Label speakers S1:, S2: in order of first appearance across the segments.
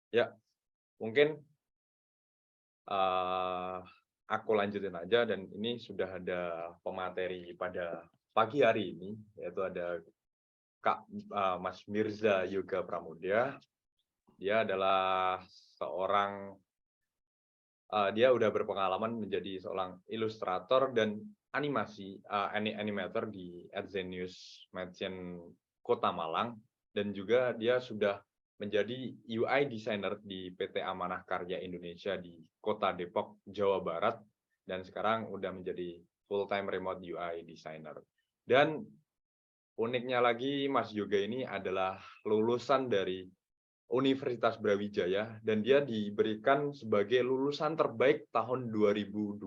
S1: Ya, mungkin eh, aku lanjutin aja dan ini sudah ada pemateri pada pagi hari ini, yaitu ada Mas Mirza Yoga Pramudia. Dia adalah seorang dia udah berpengalaman menjadi seorang ilustrator dan animator di Edzenius Mansion Kota Malang, dan juga dia sudah menjadi UI designer di PT Amanah Karya Indonesia di Kota Depok, Jawa Barat, dan sekarang udah menjadi full-time remote UI designer. Dan uniknya lagi, Mas Yoga ini adalah lulusan dari Universitas Brawijaya, dan dia diberikan sebagai lulusan terbaik tahun 2022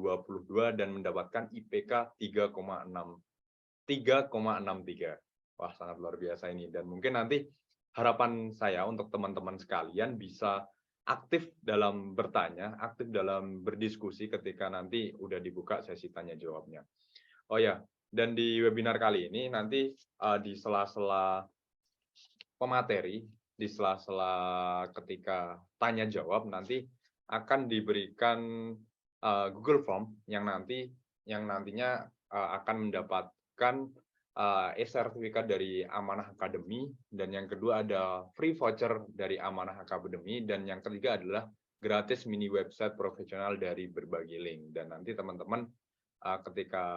S1: dan mendapatkan IPK 3,63. Wah, sangat luar biasa ini. Dan mungkin nanti harapan saya untuk teman-teman sekalian bisa aktif dalam bertanya, aktif dalam berdiskusi ketika nanti udah dibuka sesi tanya jawabnya. Oh ya, dan di webinar kali ini nanti di sela-sela pemateri, di sela-sela ketika tanya jawab nanti akan diberikan Google Form yang nantinya akan mendapatkan e-sertifikat dari Amanah Academy, dan yang kedua ada free voucher dari Amanah Academy, dan yang ketiga adalah gratis mini website profesional dari berbagai link. Dan nanti teman-teman ketika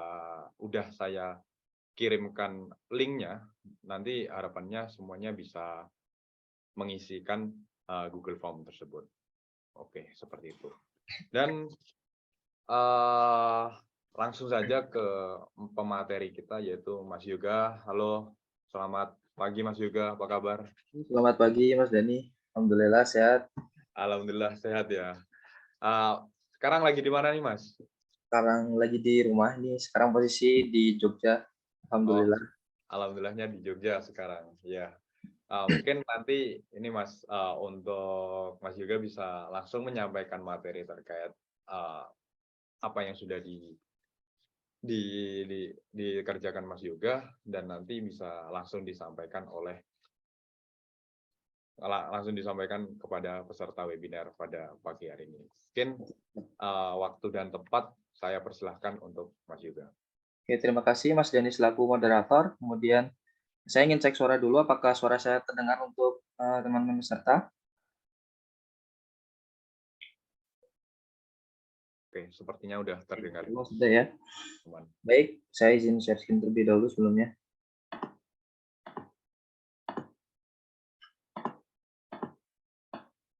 S1: udah saya kirimkan linknya, nanti harapannya semuanya bisa mengisikan Google Form tersebut. Oke, seperti itu. Dan langsung saja ke pemateri kita, yaitu Mas Yoga. Halo, selamat pagi Mas Yoga, apa kabar?
S2: Selamat pagi Mas Dani, alhamdulillah sehat.
S1: Alhamdulillah sehat ya. Sekarang lagi di mana nih Mas?
S2: Sekarang lagi di rumah nih, sekarang posisi di Jogja,
S1: Oh,
S2: alhamdulillah.
S1: alhamdulillahnya di Jogja sekarang. Ya, mungkin nanti ini Mas, untuk Mas Yoga bisa langsung menyampaikan materi terkait apa yang sudah di, dikerjakan Mas Yoga, dan nanti bisa langsung disampaikan kepada peserta webinar pada pagi hari ini. Mungkin waktu dan tempat saya persilahkan untuk Mas Yoga.
S2: Oke, terima kasih Mas Dani selaku moderator. Kemudian saya ingin cek suara dulu, apakah suara saya terdengar untuk teman-teman peserta?
S1: Oke, sepertinya udah terdengar.
S2: Sudah ya.
S1: Teman.
S2: Baik, saya izin share screen terlebih dahulu sebelumnya.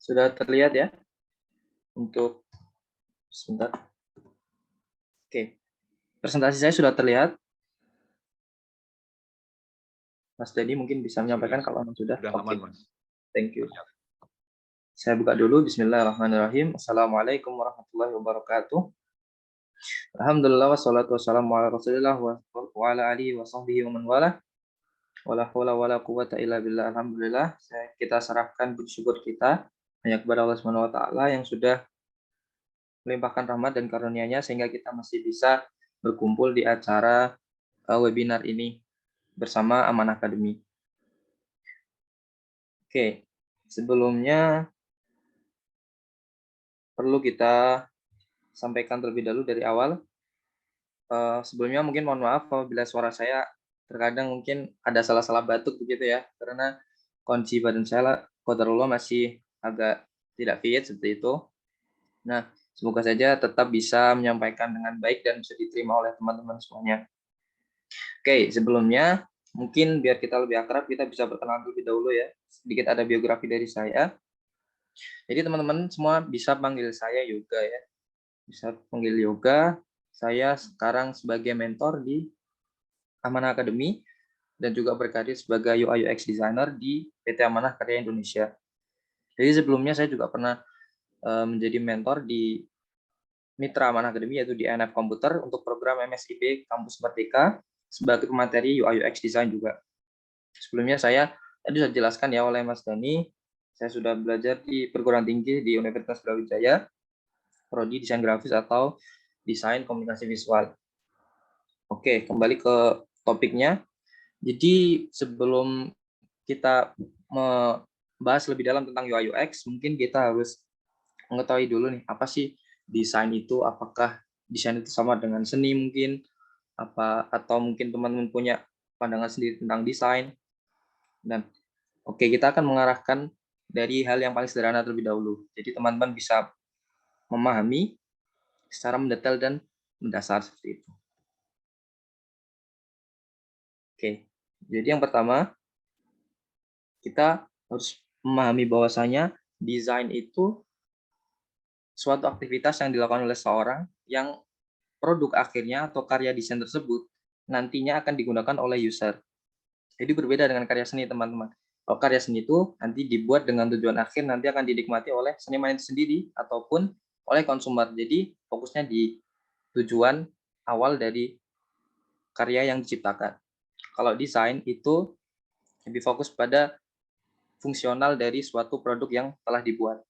S2: Sudah terlihat ya? Untuk sebentar. Oke, presentasi saya sudah terlihat. Mas Dani mungkin bisa menyampaikan kalau sudah.
S1: Sudah
S2: Oke,
S1: aman, Mas.
S2: thank you. Saya buka dulu. Bismillahirrahmanirrahim. Assalamualaikum warahmatullahi wabarakatuh. Alhamdulillah wassalatu wassalamu ala Rasulillah wa ala alihi wa sahbihi wa man wala. Wala haula wala quwata illa billah. Alhamdulillah, kita serahkan puji syukur kita hanya kepada Allah Subhanahu wa taala yang sudah melimpahkan rahmat dan karunia-Nya sehingga kita masih bisa berkumpul di acara webinar ini bersama Amanah Academy. Oke, sebelumnya perlu kita sampaikan terlebih dahulu dari awal. Sebelumnya mungkin mohon maaf apabila suara saya terkadang mungkin ada salah-salah batuk begitu ya, karena kondisi badan saya qadarullah masih agak tidak fit seperti itu. Nah, semoga saja tetap bisa menyampaikan dengan baik dan bisa diterima oleh teman-teman semuanya. Oke, sebelumnya mungkin biar kita lebih akrab, kita bisa berkenalan terlebih dahulu ya. Sedikit ada biografi dari saya. Jadi teman-teman semua bisa panggil saya Yoga ya. Bisa panggil Yoga. Saya sekarang sebagai mentor di Amanah Academy dan juga berkarir sebagai UI UX designer di PT Amanah Karya Indonesia. Jadi sebelumnya saya juga pernah menjadi mentor di Mitra Amanah Academy yaitu di NF Komputer untuk program MSIP Kampus Merdeka sebagai pemateri UI UX design juga. Sebelumnya saya tadi sudah dijelaskan ya oleh Mas Dani, saya sudah belajar di perguruan tinggi di Universitas Brawijaya, prodi desain grafis atau desain komunikasi visual. Oke, kembali ke topiknya. Jadi sebelum kita bahas lebih dalam tentang UI UX, mungkin kita harus mengetahui dulu nih, apa sih desain itu, apakah desain itu sama dengan seni mungkin, atau mungkin teman-teman punya pandangan sendiri tentang desain. Dan oke, kita akan mengarahkan dari hal yang paling sederhana terlebih dahulu. Jadi teman-teman bisa memahami secara mendetail dan mendasar seperti itu. Oke, jadi yang pertama, kita harus memahami bahwasanya desain itu suatu aktivitas yang dilakukan oleh seorang yang produk akhirnya atau karya desain tersebut nantinya akan digunakan oleh user. Jadi berbeda dengan karya seni, teman-teman. Kalau karya seni itu nanti dibuat dengan tujuan akhir nanti akan dinikmati oleh seniman itu sendiri ataupun oleh konsumer. Jadi fokusnya di tujuan awal dari karya yang diciptakan. Kalau desain itu lebih fokus pada fungsional dari suatu produk yang telah dibuat.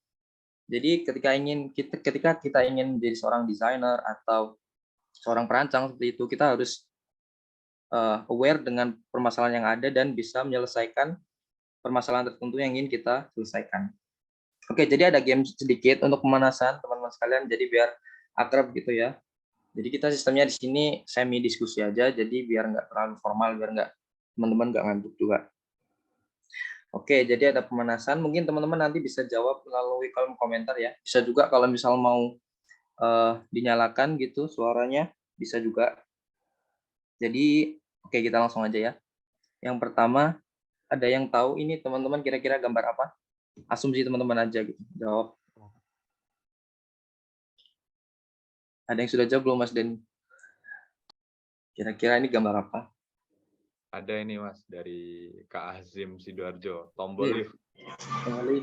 S2: Jadi ketika kita ingin menjadi seorang desainer atau seorang perancang seperti itu, kita harus aware dengan permasalahan yang ada dan bisa menyelesaikan permasalahan tertentu yang ingin kita selesaikan. Oke, jadi ada game sedikit untuk pemanasan teman-teman sekalian, jadi biar akrab gitu ya. Jadi kita sistemnya di sini semi diskusi aja, jadi biar nggak terlalu formal, biar nggak teman-teman nggak ngantuk juga. Oke, jadi ada pemanasan. Mungkin teman-teman nanti bisa jawab melalui kolom komentar ya. Bisa juga kalau misal mau dinyalakan gitu suaranya, bisa juga. Jadi, oke kita langsung aja ya. Yang pertama, ada yang tahu ini teman-teman kira-kira gambar apa? Asumsi teman-teman aja gitu. Jawab. Ada yang sudah jawab belum, Mas Den? Kira-kira ini gambar apa?
S1: Ada ini Mas dari Kak Azim Sidoarjo, tombol lift.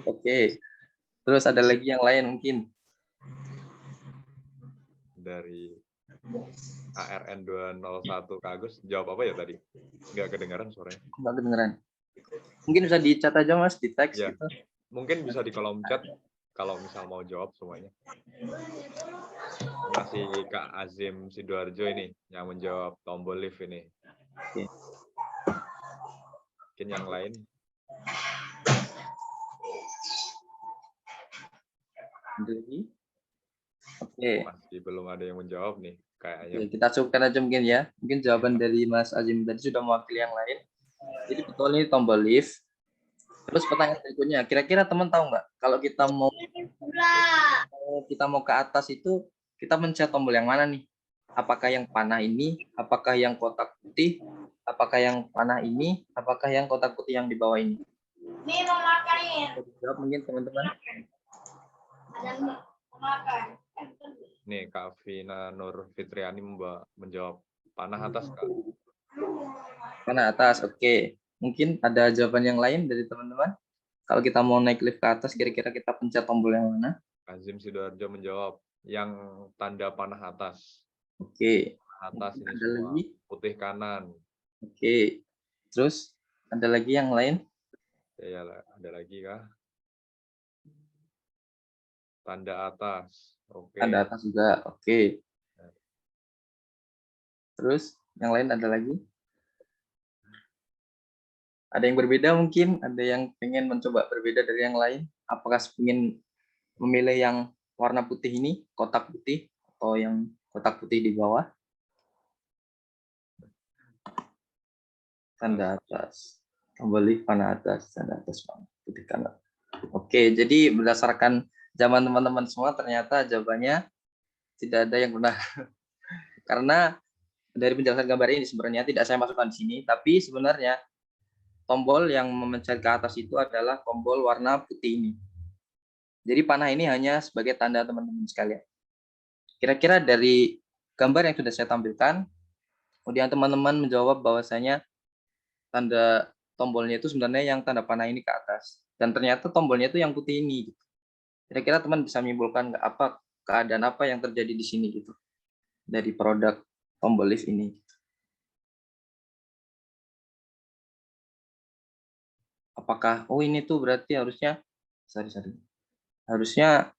S2: Oke. Terus ada lagi yang lain mungkin?
S1: Dari ARN 201 Kak Agus, jawab apa ya tadi? Nggak kedengaran suaranya.
S2: Nggak kedengeran. Mungkin bisa di-chat aja Mas, di teks
S1: Ya,
S2: gitu.
S1: mungkin bisa di kolom chat kalau misal mau jawab semuanya. Masih Kak Azim Sidoarjo ini yang menjawab tombol lift ini.
S2: Oke.
S1: Mungkin yang lain.
S2: Ada lagi? Oke.
S1: Masih belum ada yang menjawab nih kayaknya.
S2: Oke, kita cukupkan aja mungkin ya. Mungkin jawaban dari Mas Azim tadi sudah mewakili yang lain. Jadi betul ini tombol lift. Terus pertanyaan berikutnya, kira-kira teman tahu nggak kalau kita mau ke atas itu kita mencet tombol yang mana nih? Apakah yang panah ini? Apakah yang kotak putih? Apakah yang panah ini? Apakah yang kotak putih yang di bawah ini?
S3: Ini mau makan nih.
S2: Jawab mungkin teman-teman.
S3: Ada mau makan.
S1: Nih Kak Vina Nur Fitriani menjawab panah atas Kak.
S2: Panah atas, oke. Mungkin ada jawaban yang lain dari teman-teman. Kalau kita mau naik lift ke atas, kira-kira kita pencet tombol yang mana?
S1: Azim Sidoarjo menjawab yang tanda panah atas.
S2: Oke.
S1: Atas ini
S2: ada
S1: semua.
S2: Lagi?
S1: Putih kanan.
S2: Oke. Terus ada lagi yang lain?
S1: Ya, ada lagi kah? Tanda atas. Oke.
S2: Tanda atas juga. Oke. Terus yang lain ada lagi? Ada yang berbeda mungkin? Ada yang pengen mencoba berbeda dari yang lain? Apakah ingin memilih yang warna putih ini, kotak putih, atau yang kotak putih di bawah? Tanda atas. Kembali panah atas, tanda atas putih kanan. Oke, jadi berdasarkan zaman teman-teman semua ternyata jawabannya tidak ada yang benar. Karena dari penjelasan gambar ini sebenarnya tidak saya masukkan di sini, tapi sebenarnya tombol yang memencet ke atas itu adalah tombol warna putih ini. Jadi panah ini hanya sebagai tanda teman-teman sekalian. Kira-kira dari gambar yang sudah saya tampilkan, kemudian teman-teman menjawab bahwasanya tanda tombolnya itu sebenarnya yang tanda panah ini ke atas. Dan ternyata tombolnya itu yang putih ini. Kira-kira teman bisa menyimpulkan apa keadaan apa yang terjadi di sini gitu dari produk tombol lift ini. Apakah ini tuh berarti harusnya harusnya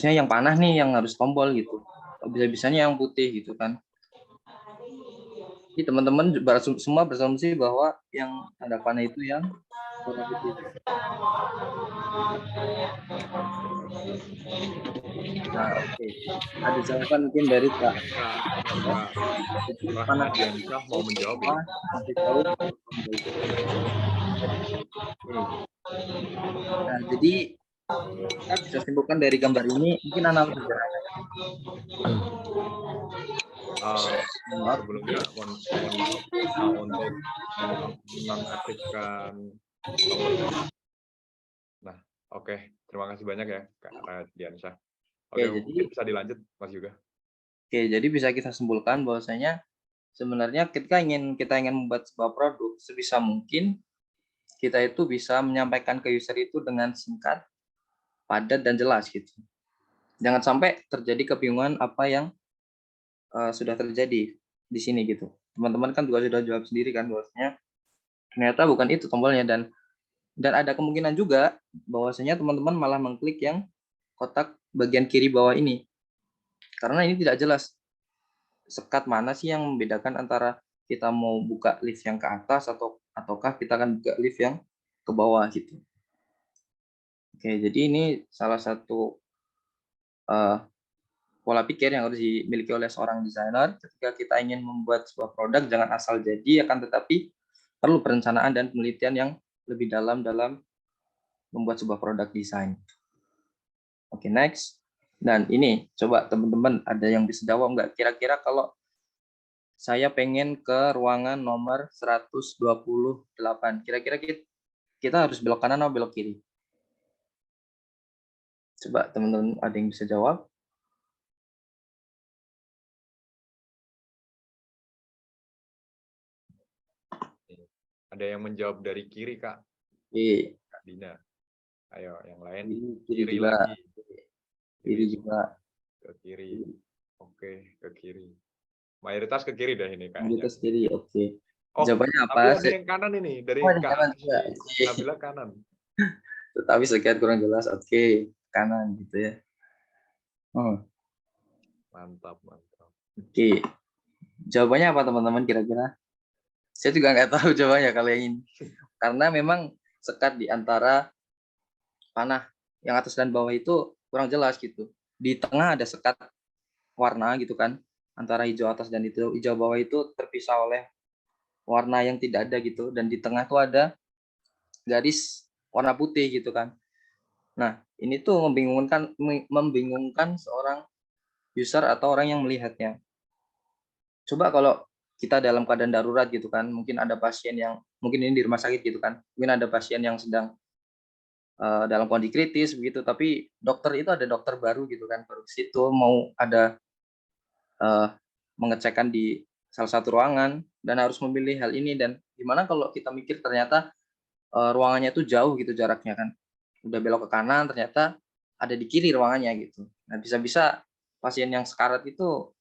S2: yang panah nih yang harus tombol gitu. Bisa-bisanya yang putih gitu kan. Jadi teman-teman semua berasumsi bahwa yang tanda panah itu yang warna putih. Nah, oke. Ada jawaban mungkin dari Kak.
S1: Kak
S2: Jadi panah
S1: Rahmadiansyah mau menjawab ini.
S2: sampai jauh. Nah, jadi kita bisa simpulkan dari gambar ini mungkin analogi sederhana.
S1: Sebelumnya mohon maaf untuk menonaktifkan tombol. Nah, oke. Terima kasih banyak ya Kak Rahmadiansyah. Oke,
S2: jadi
S1: mungkin bisa dilanjut Mas Yuga.
S2: oke, jadi bisa kita simpulkan bahwasanya sebenarnya ketika kita ingin membuat sebuah produk, sebisa mungkin kita itu bisa menyampaikan ke user itu dengan singkat, padat dan jelas gitu. Jangan sampai terjadi kebingungan apa yang sudah terjadi di sini gitu. Teman-teman kan juga sudah jawab sendiri kan bahwasanya ternyata bukan itu tombolnya, dan ada kemungkinan juga bahwasanya teman-teman malah mengklik yang kotak bagian kiri bawah ini. Karena ini tidak jelas sekat mana sih yang membedakan antara kita mau buka lift yang ke atas ataukah kita akan buka lift yang ke bawah gitu. Oke, jadi ini salah satu pola pikir yang harus dimiliki oleh seorang desainer ketika kita ingin membuat sebuah produk. Jangan asal jadi, akan tetapi perlu perencanaan dan penelitian yang lebih dalam membuat sebuah produk desain. Oke, next. Dan ini coba teman-teman ada yang bisa jawab nggak? Kira-kira kalau saya pengen ke ruangan nomor 128, kira-kira kita harus belok kanan atau belok kiri? Coba teman-teman ada yang bisa jawab?
S1: Ada yang menjawab dari kiri, Kak.
S2: Iya.
S1: Kak Dina. Ayo, yang lain.
S2: Kiri
S1: Kiri
S2: juga.
S1: lagi.
S2: Kiri juga.
S1: Ke kiri. Oke, ke kiri. Mayoritas ke kiri dah ini kayaknya.
S2: Mayoritas kiri, oke.
S1: Oh,
S2: Jawabannya apa?
S1: tapi ada yang kanan ini dari
S2: ada
S1: Kak
S2: kanan juga.
S1: Nabila kanan.
S2: Tetapi sekian kurang jelas. Oke, kanan gitu ya.
S1: Mantap, mantap.
S2: Oke. Jawabannya apa teman-teman kira-kira? Saya juga nggak tahu jawabannya kalau yang ini. Karena memang sekat di antara panah yang atas dan bawah itu kurang jelas gitu. Di tengah ada sekat warna gitu kan. Antara hijau atas dan hijau bawah itu terpisah oleh warna yang tidak ada gitu. Dan di tengah tuh ada garis warna putih gitu kan. Nah, ini tuh membingungkan seorang user atau orang yang melihatnya. Coba kalau kita dalam keadaan darurat gitu kan, mungkin ada pasien yang mungkin ini di rumah sakit gitu kan, mungkin ada pasien yang sedang dalam kondisi kritis begitu, tapi dokter itu ada dokter baru gitu kan, baru situ mau ada mengecekkan di salah satu ruangan dan harus memilih hal ini. Dan gimana kalau kita mikir ternyata ruangannya itu jauh gitu jaraknya kan, udah belok ke kanan ternyata ada di kiri ruangannya gitu. Nah, bisa-bisa pasien yang sekarat itu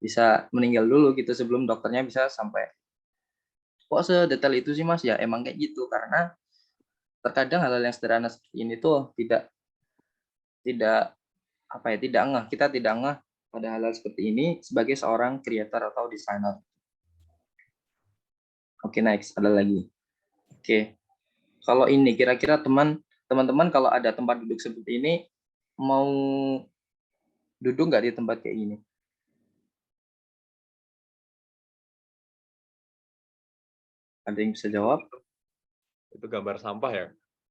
S2: bisa meninggal dulu gitu sebelum dokternya bisa sampai. Kok sedetail itu sih Mas? Ya emang kayak gitu, karena terkadang hal-hal yang sederhana seperti ini tuh tidak ngeh. Kita tidak ngeh pada hal-hal seperti ini sebagai seorang creator atau desainer. Oke, next, ada lagi. Oke. Kalau ini kira-kira teman-teman kalau ada tempat duduk seperti ini mau duduk nggak di tempat kayak gini? Ada yang bisa jawab?
S1: Itu gambar sampah ya,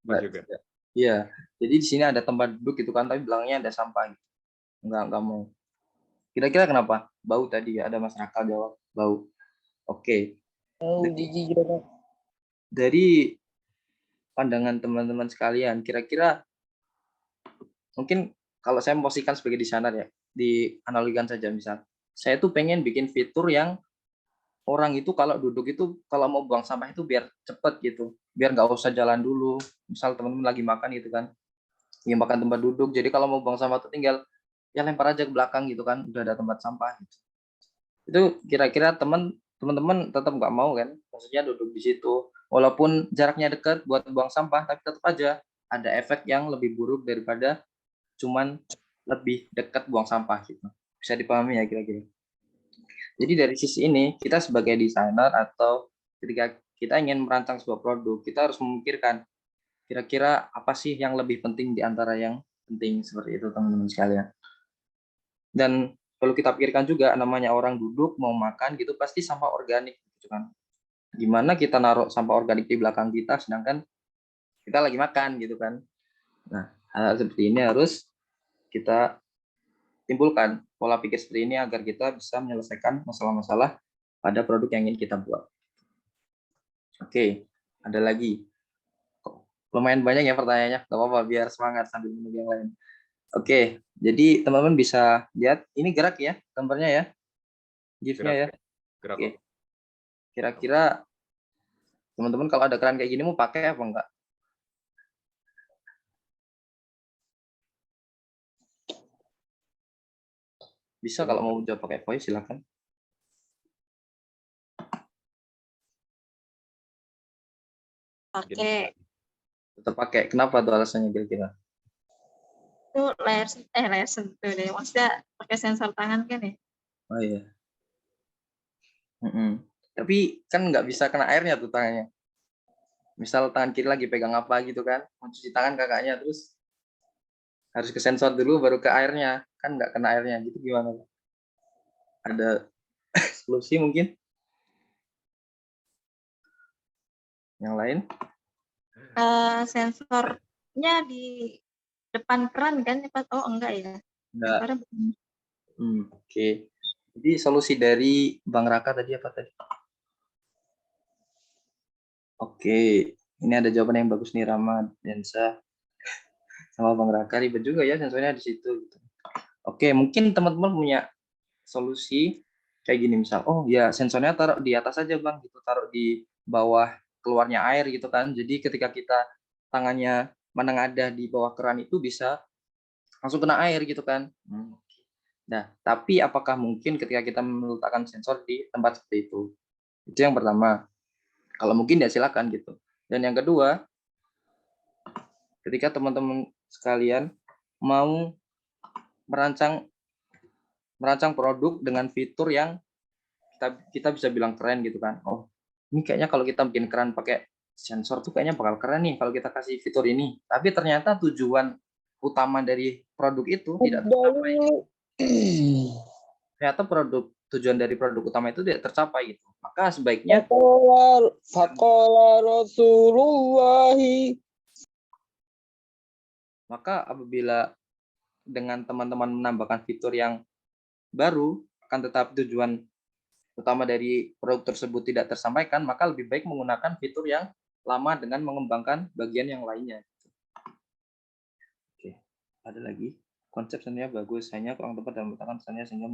S1: Mas juga?
S2: Iya. Jadi di sini ada tempat duduk gitu kan, tapi belakangnya ada sampah. Nggak mau. Kira-kira kenapa? Bau tadi ya, ada masyarakat jawab bau. Oke. Dari pandangan teman-teman sekalian, kira-kira mungkin kalau saya memposisikan sebagai desainer ya, dianalogikan saja misal, saya tuh pengen bikin fitur yang orang itu kalau duduk itu kalau mau buang sampah itu biar cepet gitu, biar nggak usah jalan dulu. Misal teman-teman lagi makan gitu kan, ingin makan tempat duduk, jadi kalau mau buang sampah tuh tinggal ya lempar aja ke belakang gitu kan, udah ada tempat sampah gitu. Itu kira-kira teman-teman tetap nggak mau kan, maksudnya duduk di situ walaupun jaraknya dekat buat buang sampah, tapi tetap aja ada efek yang lebih buruk daripada cuman lebih dekat buang sampah gitu. Bisa dipahami ya kira-kira. Jadi dari sisi ini kita sebagai desainer atau ketika kita ingin merancang sebuah produk, kita harus memikirkan kira-kira apa sih yang lebih penting di antara yang penting, seperti itu teman-teman sekalian. Dan perlu kita pikirkan juga, namanya orang duduk mau makan gitu pasti sampah organik gitu kan. Gimana kita naruh sampah organik di belakang kita sedangkan kita lagi makan gitu kan. Nah, hal seperti ini harus kita timbulkan pola pikir seperti ini agar kita bisa menyelesaikan masalah-masalah pada produk yang ingin kita buat. Oke, ada lagi. Lumayan banyak ya pertanyaannya, nggak apa-apa biar semangat sambil menunggu yang lain. Oke, jadi teman-teman bisa lihat ini gerak ya gambarnya ya, GIF-nya ya.
S1: Gerak
S2: Oke,
S1: kok.
S2: kira-kira teman-teman kalau ada keran kayak gini mau pakai apa enggak? Bisa kalau mau jawab pakai voice silakan.
S4: Pakai.
S2: Tetap pakai. Kenapa tuh alasannya kira-kira?
S4: Itu layar sentuh deh. Maksudnya pakai sensor tangan kan ya?
S2: Oh iya. Tapi kan nggak bisa kena airnya tuh tangannya. Misal tangan kiri lagi pegang apa gitu kan, mau cuci tangan kakaknya, terus harus ke sensor dulu baru ke airnya, kan nggak kena airnya gitu, gimana? Ada solusi mungkin? Yang lain?
S4: Sensornya di depan keran kan? Oh enggak ya?
S2: Enggak.
S4: Sensornya
S2: Oke. Jadi solusi dari Bang Raka tadi apa tadi? Oke, ini ada jawaban yang bagus nih Rama, Densa, sama Bang Raka. Ribet juga ya sensornya di situ. Oke, mungkin teman-teman punya solusi kayak gini misal, oh ya sensornya taruh di atas aja Bang, gitu, taruh di bawah keluarnya air gitu kan. Jadi ketika kita tangannya menengadah di bawah keran itu bisa langsung kena air gitu kan. Nah, tapi apakah mungkin ketika kita meletakkan sensor di tempat seperti itu? Itu yang pertama. Kalau mungkin ya silakan gitu. Dan yang kedua, ketika teman-teman sekalian mau merancang produk dengan fitur yang kita bisa bilang keren gitu kan. Oh, ini kayaknya kalau kita bikin keran pakai sensor tuh kayaknya bakal keren nih kalau kita kasih fitur ini. Tapi ternyata tujuan utama dari produk itu tidak tercapai. Ternyata tujuan dari produk utama itu tidak tercapai gitu. Maka sebaiknya
S5: Faqala Rasulullah.
S2: Maka apabila dengan teman-teman menambahkan fitur yang baru, akan tetapi tujuan utama dari produk tersebut tidak tersampaikan, maka lebih baik menggunakan fitur yang lama dengan mengembangkan bagian yang lainnya. Oke, ada lagi. Konsep sebenarnya bagus, hanya kurang tepat dalam meletakkan pesannya sehingga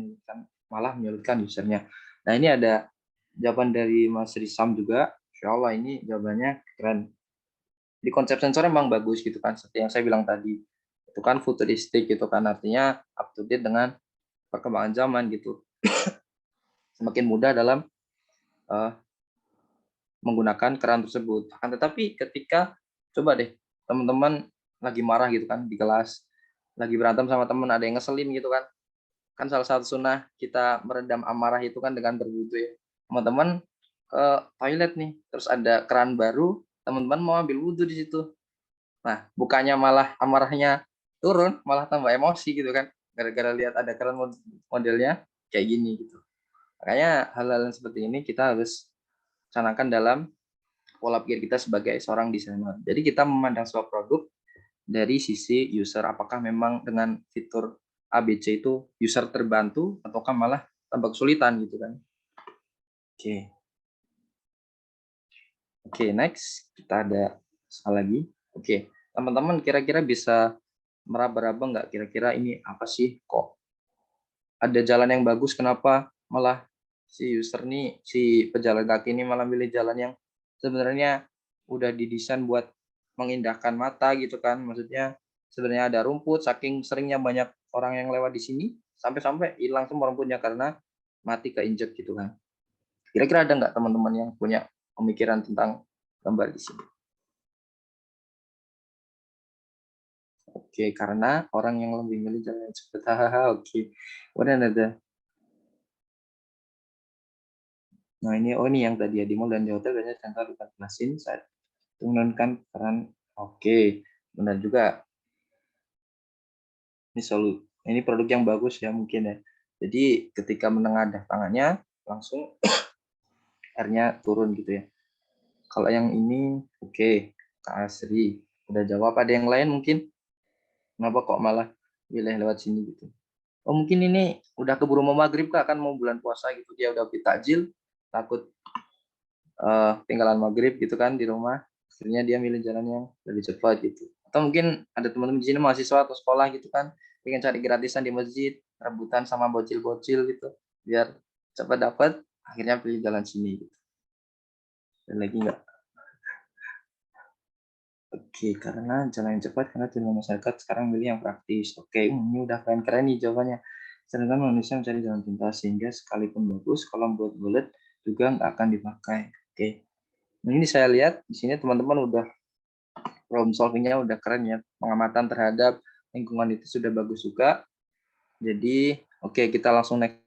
S2: malah menyulitkan usernya. Nah, ini ada jawaban dari Mas Risam juga. Insya Allah ini jawabannya keren. Di konsep sensor memang bagus gitu kan, seperti yang saya bilang tadi. Itu kan futuristik gitu kan, artinya up to date dengan perkembangan zaman gitu. Semakin mudah dalam menggunakan keran tersebut. Akan tetapi ketika coba deh teman-teman lagi marah gitu kan di kelas, lagi berantem sama teman, ada yang ngeselin gitu kan. Kan salah satu sunnah kita meredam amarah itu kan dengan berwudu ya. Teman-teman ke toilet nih, terus ada keran baru, teman-teman mau ambil wudhu di situ. Nah, bukannya malah amarahnya turun, malah tambah emosi gitu kan, gara-gara lihat ada keran modelnya kayak gini gitu. Makanya hal-hal seperti ini kita harus canangkan dalam pola pikir kita sebagai seorang desainer. Jadi kita memandang sebuah produk dari sisi user, apakah memang dengan fitur ABC itu user terbantu ataukah malah tambah kesulitan gitu kan. Oke, next kita ada soal lagi. Oke, teman-teman kira-kira bisa meraba-raba nggak kira-kira ini apa sih, kok ada jalan yang bagus, kenapa malah si user nih, si pejalan kaki ini malah milih jalan yang sebenarnya udah didesain buat mengindahkan mata gitu kan. Maksudnya sebenarnya ada rumput, saking seringnya banyak orang yang lewat di sini sampai-sampai hilang semua rumputnya karena mati keinjek gitu kan. Kira-kira ada nggak teman-teman yang punya pemikiran tentang gambar di sini? Oke, karena orang yang lebih milih jalan cepat. Hahaha, oke. Kemudian ada Nah ini yang tadi ya, di mall dan di hotel biasanya center bukan kelasin saat menurunkan peran. Oke, benar juga. Ini produk yang bagus ya mungkin ya. Jadi ketika menengadah tangannya langsung airnya turun gitu ya. Kalau yang ini oke, Kak Asri udah jawab. Ada yang lain mungkin? Kenapa kok malah pilih lewat sini gitu? Oh mungkin ini udah keburu mau maghrib Kak, kan mau bulan puasa gitu, dia udah beli takjil, takut tinggalan maghrib gitu kan di rumah, akhirnya dia milih jalan yang lebih cepat gitu. Atau mungkin ada teman-teman di sini mahasiswa atau sekolah gitu kan, pengen cari gratisan di masjid, rebutan sama bocil-bocil gitu, biar cepat dapat, akhirnya pilih jalan sini gitu. Dan lagi enggak? Oke, karena jalan yang cepat, karena tujuan masyarakat sekarang milih yang praktis. Oke, ini udah keren-keren nih jawabannya. Sedangkan manusia mencari jalan pintas, sehingga sekalipun bagus, kalau buat bulat juga nggak akan dipakai. Oke. Nah, ini saya lihat di sini teman-teman udah problem solving-nya udah keren ya. Pengamatan terhadap lingkungan itu sudah bagus juga. Jadi, oke, kita langsung next.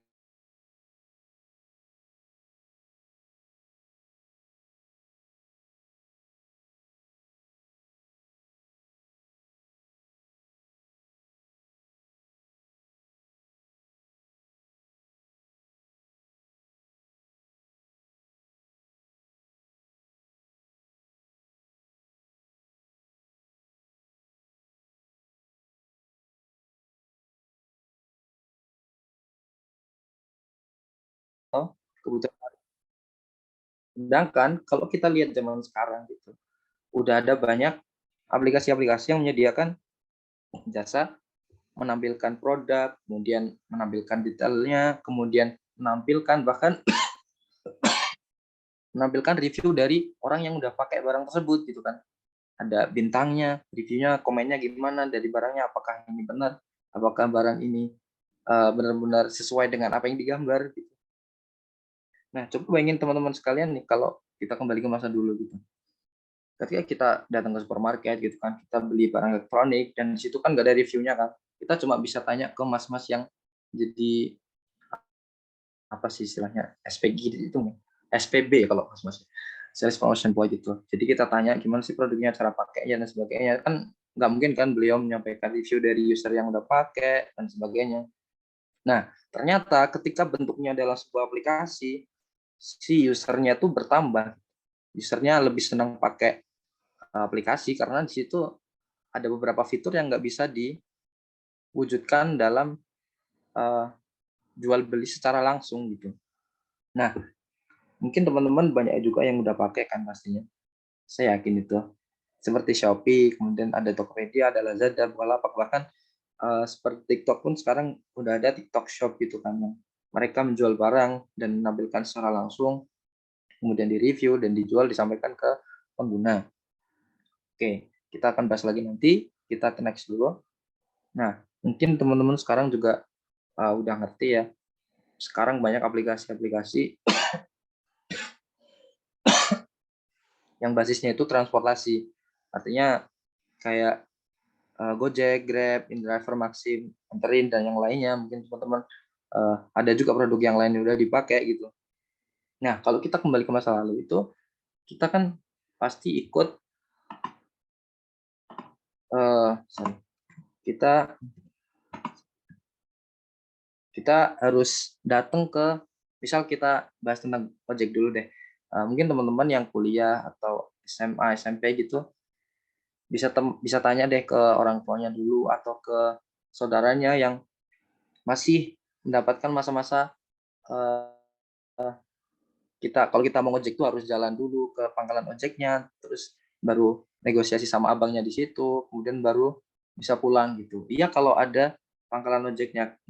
S2: Kebutuhan. Sedangkan kalau kita lihat zaman sekarang gitu, udah ada banyak aplikasi-aplikasi yang menyediakan jasa menampilkan produk, kemudian menampilkan detailnya, kemudian menampilkan bahkan menampilkan review dari orang yang udah pakai barang tersebut gitu kan. Ada bintangnya, reviewnya, komennya gimana dari barangnya, apakah ini benar, apakah barang ini benar-benar sesuai dengan apa yang digambar gitu. Nah, coba bayangin teman-teman sekalian nih kalau kita kembali ke masa dulu gitu. Ketika kita datang ke supermarket gitu kan, kita beli barang elektronik dan di situ kan nggak ada reviewnya kan. Kita cuma bisa tanya ke mas-mas yang jadi apa sih istilahnya SPG itu, SPB kalau mas-mas, sales promotion boy gitu. Jadi kita tanya gimana sih produknya, cara pakainya dan sebagainya. Kan nggak mungkin kan beliau menyampaikan review dari user yang udah pakai dan sebagainya. Nah, ternyata ketika bentuknya adalah sebuah aplikasi, si usernya tuh bertambah. Usernya lebih senang pakai aplikasi karena di situ ada beberapa fitur yang nggak bisa diwujudkan dalam jual beli secara langsung gitu. Nah, mungkin teman-teman banyak juga yang udah pakai kan pastinya. Saya yakin itu. Seperti Shopee, kemudian ada Tokopedia, ada Lazada, Bukalapak, bahkan seperti TikTok pun sekarang udah ada TikTok Shop gitu kan. Mereka menjual barang dan menampilkan secara langsung, kemudian di-review dan dijual, disampaikan ke pengguna. Oke, kita akan bahas lagi nanti. Kita ke next dulu. Nah, mungkin teman-teman sekarang juga udah ngerti ya. Sekarang banyak aplikasi-aplikasi yang basisnya itu transportasi. Artinya kayak Gojek, Grab, InDriver, Maxim, Anterin, dan yang lainnya. Mungkin teman-teman ada juga produk yang lain yang udah dipakai gitu. Nah, kalau kita kembali ke masa lalu itu, kita kan pasti ikut, kita harus datang ke, misal kita bahas tentang ojek dulu deh. Mungkin teman-teman yang kuliah atau SMA, SMP gitu, bisa tanya deh ke orang tuanya dulu atau ke saudaranya yang masih mendapatkan masa-masa kalau kita mau ngojek tuh harus jalan dulu ke pangkalan ojeknya, terus baru negosiasi sama abangnya di situ, kemudian baru bisa pulang gitu. Iya kalau ada pangkalan ojeknya,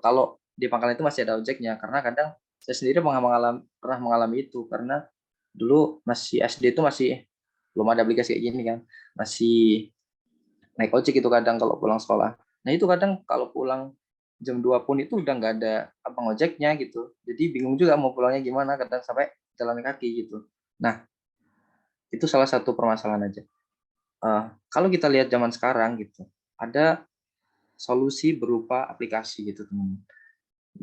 S2: kalau di pangkalan itu masih ada ojeknya, karena kadang saya sendiri pernah mengalami itu, karena dulu masih SD itu masih belum ada aplikasi kayak gini kan, masih naik ojek itu kadang kalau pulang sekolah. Nah itu kadang kalau pulang jam 2 pun itu udah nggak ada abang ojeknya gitu. Jadi bingung juga mau pulangnya gimana, kadang sampai jalan kaki gitu. Nah itu salah satu permasalahan aja. Kalau kita lihat zaman sekarang gitu, ada solusi berupa aplikasi gitu teman.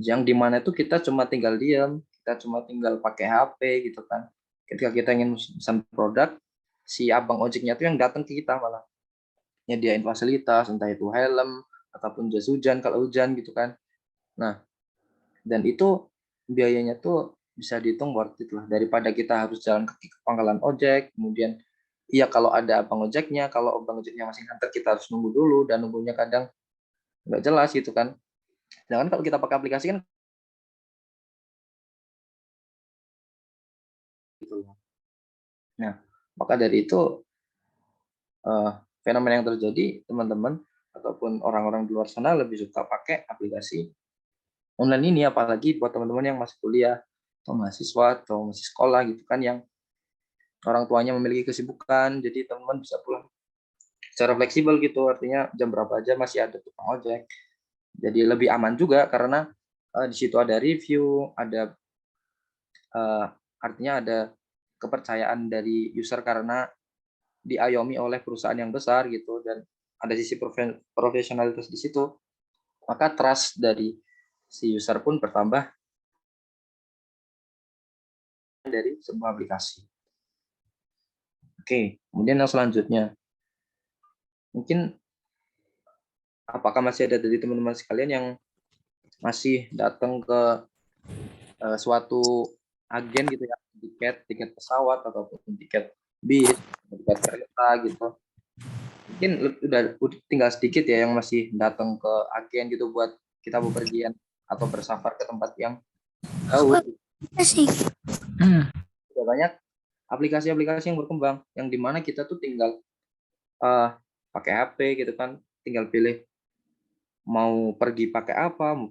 S2: Yang dimana itu kita cuma tinggal diam, kita cuma tinggal pakai HP gitu kan. Ketika kita ingin pesan produk, si abang ojeknya tuh yang datang ke kita malah nyediain fasilitas, entah itu helm ataupun jas hujan kalau hujan gitu kan. Nah, dan itu biayanya tuh bisa dihitung worth it lah daripada kita harus jalan kaki ke pangkalan ojek, kemudian iya kalau ada abang ojeknya, kalau abang ojeknya masih nganter kita harus nunggu dulu dan nunggunya kadang nggak jelas gitu kan. Sedangkan kalau kita pakai aplikasi kan gitu. Nah, maka dari itu fenomena yang terjadi teman-teman ataupun orang-orang di luar sana lebih suka pakai aplikasi online ini, apalagi buat teman-teman yang masih kuliah atau mahasiswa atau masih sekolah gitu kan, yang orang tuanya memiliki kesibukan, jadi teman-teman bisa pulang secara fleksibel gitu, artinya jam berapa aja masih ada tukang ojek. Jadi lebih aman juga karena di situ ada review, ada artinya ada kepercayaan dari user karena diayomi oleh perusahaan yang besar gitu, dan ada sisi profesionalitas di situ, maka trust dari si user pun bertambah dari sebuah aplikasi. Oke, kemudian yang selanjutnya, mungkin apakah masih ada dari teman-teman sekalian yang masih datang ke suatu agen gitu ya, tiket pesawat ataupun tiket bis, tiket kereta gitu. Mungkin udah tinggal sedikit ya yang masih datang ke agen gitu buat kita bepergian atau bersafar ke tempat yang jauh. Sudah banyak aplikasi-aplikasi yang berkembang yang dimana kita tuh tinggal pakai HP gitu kan, tinggal pilih mau pergi pakai apa, mau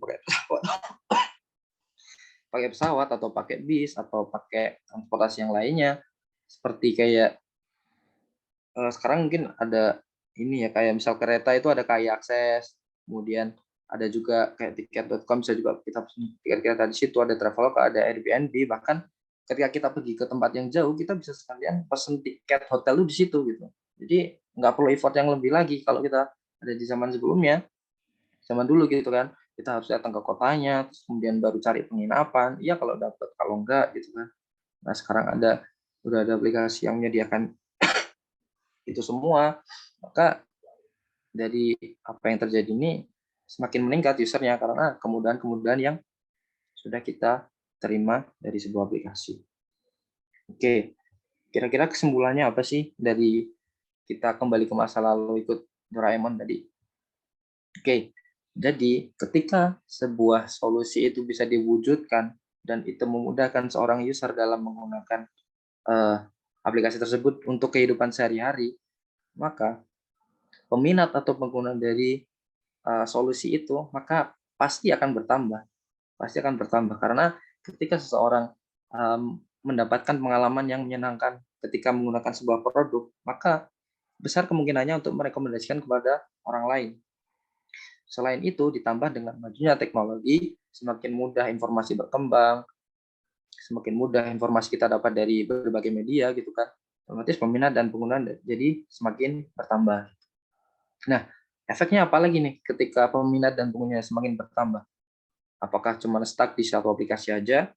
S2: pakai pesawat atau pakai bis atau pakai transportasi yang lainnya, seperti kayak sekarang mungkin ada ini ya, kayak misal kereta itu ada KAI Akses, kemudian ada juga kayak tiket.com, bisa juga kita pesen tiket kereta di situ, ada Traveloka, ada Airbnb, bahkan ketika kita pergi ke tempat yang jauh kita bisa sekalian pesen tiket hotel di situ gitu. Jadi nggak perlu effort yang lebih lagi kalau kita ada di zaman sebelumnya, zaman dulu gitu kan, kita harus datang ke kotanya, terus kemudian baru cari penginapan, iya kalau dapat, kalau enggak gitu kan. Nah sekarang udah ada aplikasi yang menyediakan itu semua, maka dari apa yang terjadi ini semakin meningkat usernya karena kemudahan-kemudahan yang sudah kita terima dari sebuah aplikasi. Oke, kira-kira kesimpulannya apa sih dari kita kembali ke masa lalu ikut Doraemon tadi? Oke, jadi ketika sebuah solusi itu bisa diwujudkan dan itu memudahkan seorang user dalam menggunakan aplikasi tersebut untuk kehidupan sehari-hari, maka peminat atau pengguna dari solusi itu maka pasti akan bertambah karena ketika seseorang mendapatkan pengalaman yang menyenangkan ketika menggunakan sebuah produk, maka besar kemungkinannya untuk merekomendasikan kepada orang lain. Selain itu, ditambah dengan majunya teknologi, semakin mudah informasi berkembang, semakin mudah informasi kita dapat dari berbagai media gitu kan, otomatis peminat dan pengguna jadi semakin bertambah. Nah, efeknya apa lagi nih ketika peminat dan pengguna semakin bertambah? Apakah cuma stuck di satu aplikasi aja?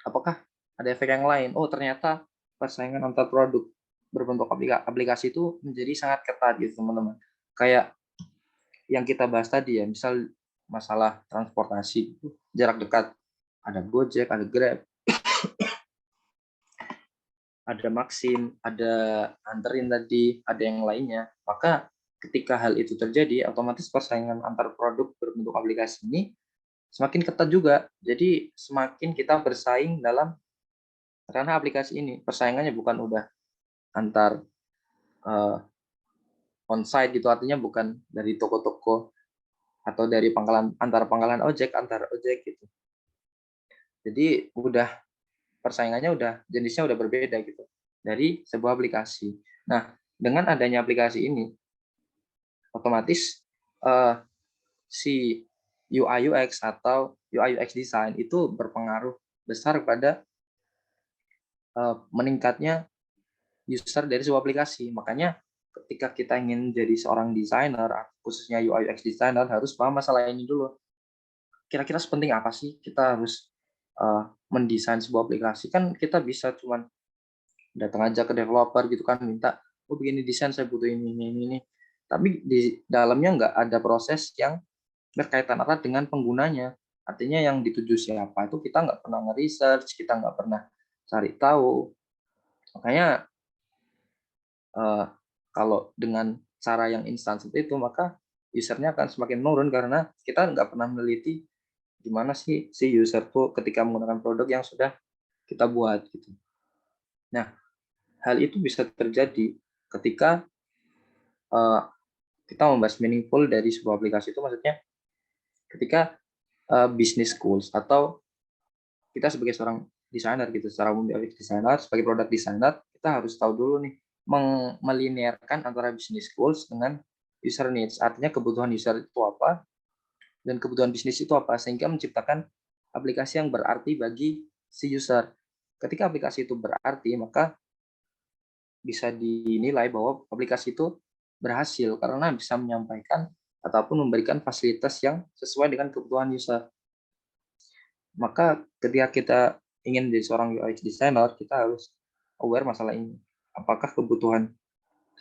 S2: Apakah ada efek yang lain? Oh, ternyata persaingan antar produk berbentuk aplikasi itu menjadi sangat ketat gitu, teman-teman. Kayak yang kita bahas tadi ya, misal masalah transportasi jarak dekat, ada Gojek, ada Grab, ada Maxim, ada Anterin tadi, ada yang lainnya. Maka ketika hal itu terjadi, otomatis persaingan antar produk berbentuk aplikasi ini semakin ketat juga. Jadi semakin kita bersaing dalam karena aplikasi ini. Persaingannya bukan udah antar onsite gitu, artinya bukan dari toko-toko atau dari antar pangkalan ojek, antar ojek gitu. Jadi persaingannya jenisnya udah berbeda gitu dari sebuah aplikasi. Nah, dengan adanya aplikasi ini, otomatis si UI UX atau UI UX design itu berpengaruh besar pada meningkatnya user dari sebuah aplikasi. Makanya ketika kita ingin jadi seorang desainer, khususnya UI UX designer, harus paham masalah ini dulu. Kira-kira sepenting apa sih kita harus mendesain sebuah aplikasi kan kita bisa cuman datang aja ke developer gitu kan, minta, oh begini desain saya butuh ini. Tapi di dalamnya nggak ada proses yang berkaitan erat dengan penggunanya. Artinya yang dituju siapa itu kita nggak pernah nge-research, kita nggak pernah cari tahu. Makanya kalau dengan cara yang instan seperti itu, maka usernya akan semakin menurun karena kita nggak pernah meneliti gimana sih si user tuh ketika menggunakan produk yang sudah kita buat gitu. Nah, hal itu bisa terjadi ketika kita membahas meaningful dari sebuah aplikasi itu, maksudnya ketika business goals atau kita sebagai seorang desainer gitu, secara umum desainer, sebagai product designer, kita harus tahu dulu nih melinearkan antara business goals dengan user needs. Artinya kebutuhan user itu apa dan kebutuhan bisnis itu apa, sehingga menciptakan aplikasi yang berarti bagi si user. Ketika aplikasi itu berarti, maka bisa dinilai bahwa aplikasi itu berhasil karena bisa menyampaikan ataupun memberikan fasilitas yang sesuai dengan kebutuhan user. Maka ketika kita ingin menjadi seorang UX designer, kita harus aware masalah ini. Apakah kebutuhan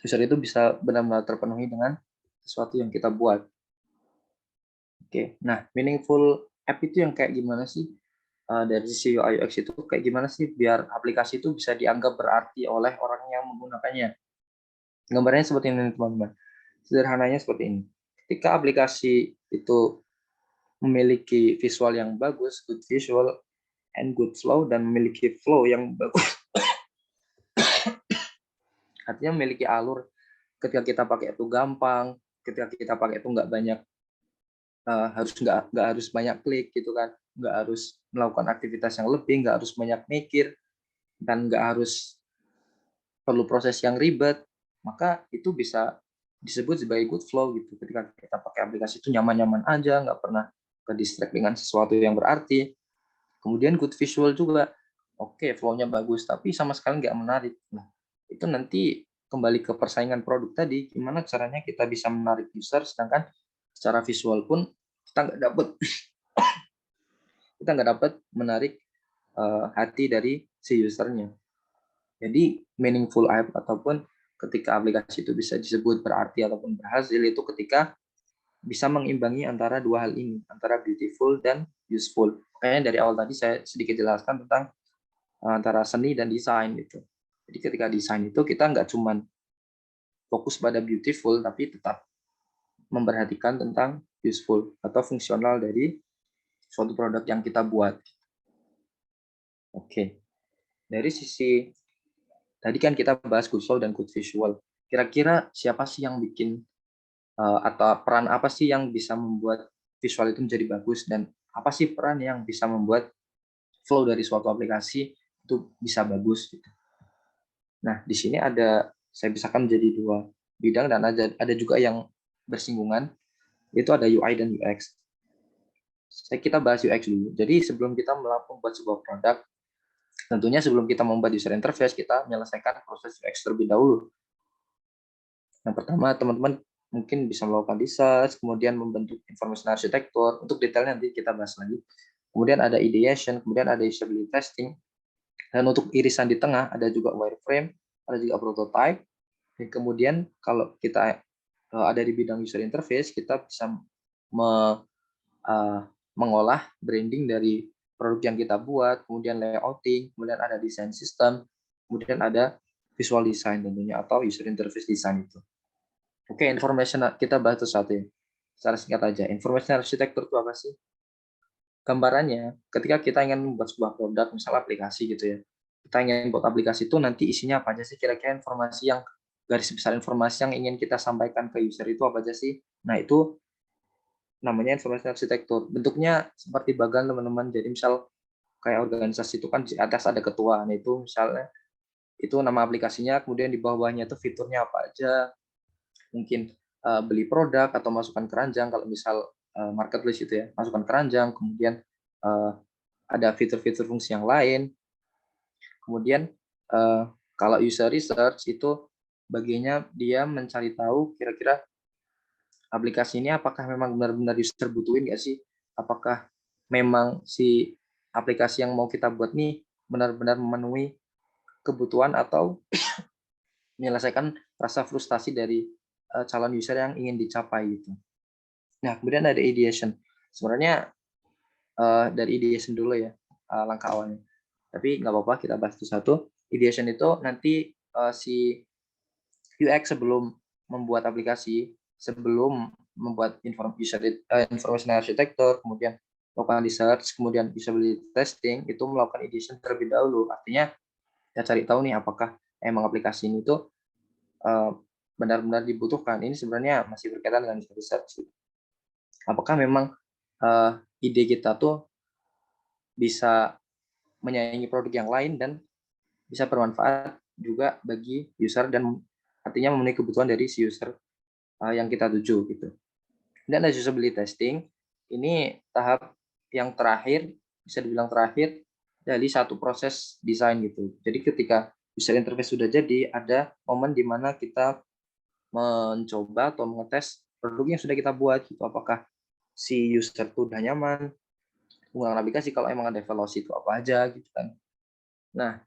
S2: user itu bisa benar-benar terpenuhi dengan sesuatu yang kita buat. Oke, nah meaningful app itu yang kayak gimana sih? Dari sisi UI UX itu kayak gimana sih biar aplikasi itu bisa dianggap berarti oleh orang yang menggunakannya? Gambarnya seperti ini teman-teman. Sederhananya seperti ini. Ketika aplikasi itu memiliki visual yang bagus, good visual and good flow, dan memiliki flow yang bagus, artinya memiliki alur, ketika kita pakai itu gampang, ketika kita pakai itu nggak banyak nggak harus banyak klik gitu kan, nggak harus melakukan aktivitas yang lebih, nggak harus banyak mikir, dan nggak harus perlu proses yang ribet, maka itu bisa disebut sebagai good flow gitu. Ketika kita pakai aplikasi itu nyaman-nyaman aja, nggak pernah ke distract dengan sesuatu yang berarti. Kemudian good visual juga, oke, flow-nya bagus, tapi sama sekali nggak menarik. Nah, itu nanti kembali ke persaingan produk tadi, gimana caranya kita bisa menarik user, sedangkan secara visual pun kita nggak dapat menarik hati dari si usernya. Jadi meaningful app ataupun ketika aplikasi itu bisa disebut berarti ataupun berhasil itu ketika bisa mengimbangi antara dua hal ini, antara beautiful dan useful. Makanya dari awal tadi saya sedikit jelaskan tentang antara seni dan desain gitu. Jadi ketika desain itu kita nggak cuma fokus pada beautiful, tapi tetap memperhatikan tentang useful atau fungsional dari suatu produk yang kita buat. Oke, dari sisi tadi kan kita bahas good flow dan good visual. Kira-kira siapa sih yang bikin atau peran apa sih yang bisa membuat visual itu menjadi bagus, dan apa sih peran yang bisa membuat flow dari suatu aplikasi itu bisa bagus gitu. Nah, di sini saya pisahkan menjadi dua bidang dan ada juga yang bersinggungan, yaitu ada UI dan UX. Kita bahas UX dulu. Jadi sebelum kita membuat sebuah produk, tentunya sebelum kita membuat user interface, kita menyelesaikan proses UX terlebih dahulu. Yang pertama, teman-teman mungkin bisa melakukan research, kemudian membentuk information architecture. Untuk detailnya nanti kita bahas lagi. Kemudian ada ideation, kemudian ada usability testing. Dan untuk irisan di tengah, ada juga wireframe, ada juga prototype. Dan kemudian kalau kita ada di bidang user interface, kita bisa mengolah branding dari produk yang kita buat, kemudian layouting, kemudian ada design system, kemudian ada visual design tentunya atau user interface design itu. Oke, information kita bahas satu ya. Secara singkat aja, information architecture itu apa sih? Gambarannya, ketika kita ingin membuat sebuah produk, misalnya aplikasi gitu ya, kita ingin buat aplikasi itu nanti isinya apa aja sih, kira-kira informasi yang garis besar informasi yang ingin kita sampaikan ke user itu apa aja sih? Nah, itu namanya information architecture. Bentuknya seperti bagan teman-teman. Jadi misal kayak organisasi itu kan di atas ada ketua. Nah, itu misalnya itu nama aplikasinya, kemudian di bawahnya itu fiturnya apa aja. Mungkin beli produk atau masukkan keranjang kalau misal marketplace itu ya, masukkan keranjang, kemudian ada fitur-fitur fungsi yang lain. Kemudian kalau user research itu bagiannya dia mencari tahu kira-kira aplikasi ini apakah memang benar-benar user butuhin nggak sih? Apakah memang si aplikasi yang mau kita buat nih benar-benar memenuhi kebutuhan atau menyelesaikan rasa frustasi dari calon user yang ingin dicapai gitu. Nah, kemudian ada ideation. Sebenarnya dari ideation dulu ya langkah awalnya. Tapi nggak apa-apa, kita bahas satu-satu. Ideation itu nanti si UX sebelum membuat aplikasi, sebelum membuat information architecture, kemudian melakukan research, kemudian usability testing, itu melakukan ideation terlebih dahulu. Artinya kita cari tahu nih apakah emang aplikasi ini tuh benar-benar dibutuhkan. Ini sebenarnya masih berkaitan dengan research. Apakah memang ide kita tuh bisa menyaingi produk yang lain dan bisa bermanfaat juga bagi user dan artinya memenuhi kebutuhan dari si user yang kita tuju gitu. Dan ada usability testing, ini tahap yang terakhir, bisa dibilang terakhir dari satu proses desain gitu. Jadi ketika user interface sudah jadi, ada momen di mana kita mencoba atau mengetes produk yang sudah kita buat gitu. Apakah si user itu udah nyaman menggunakan aplikasi, kalau emang ada evaluasi itu apa aja gitu kan. Nah,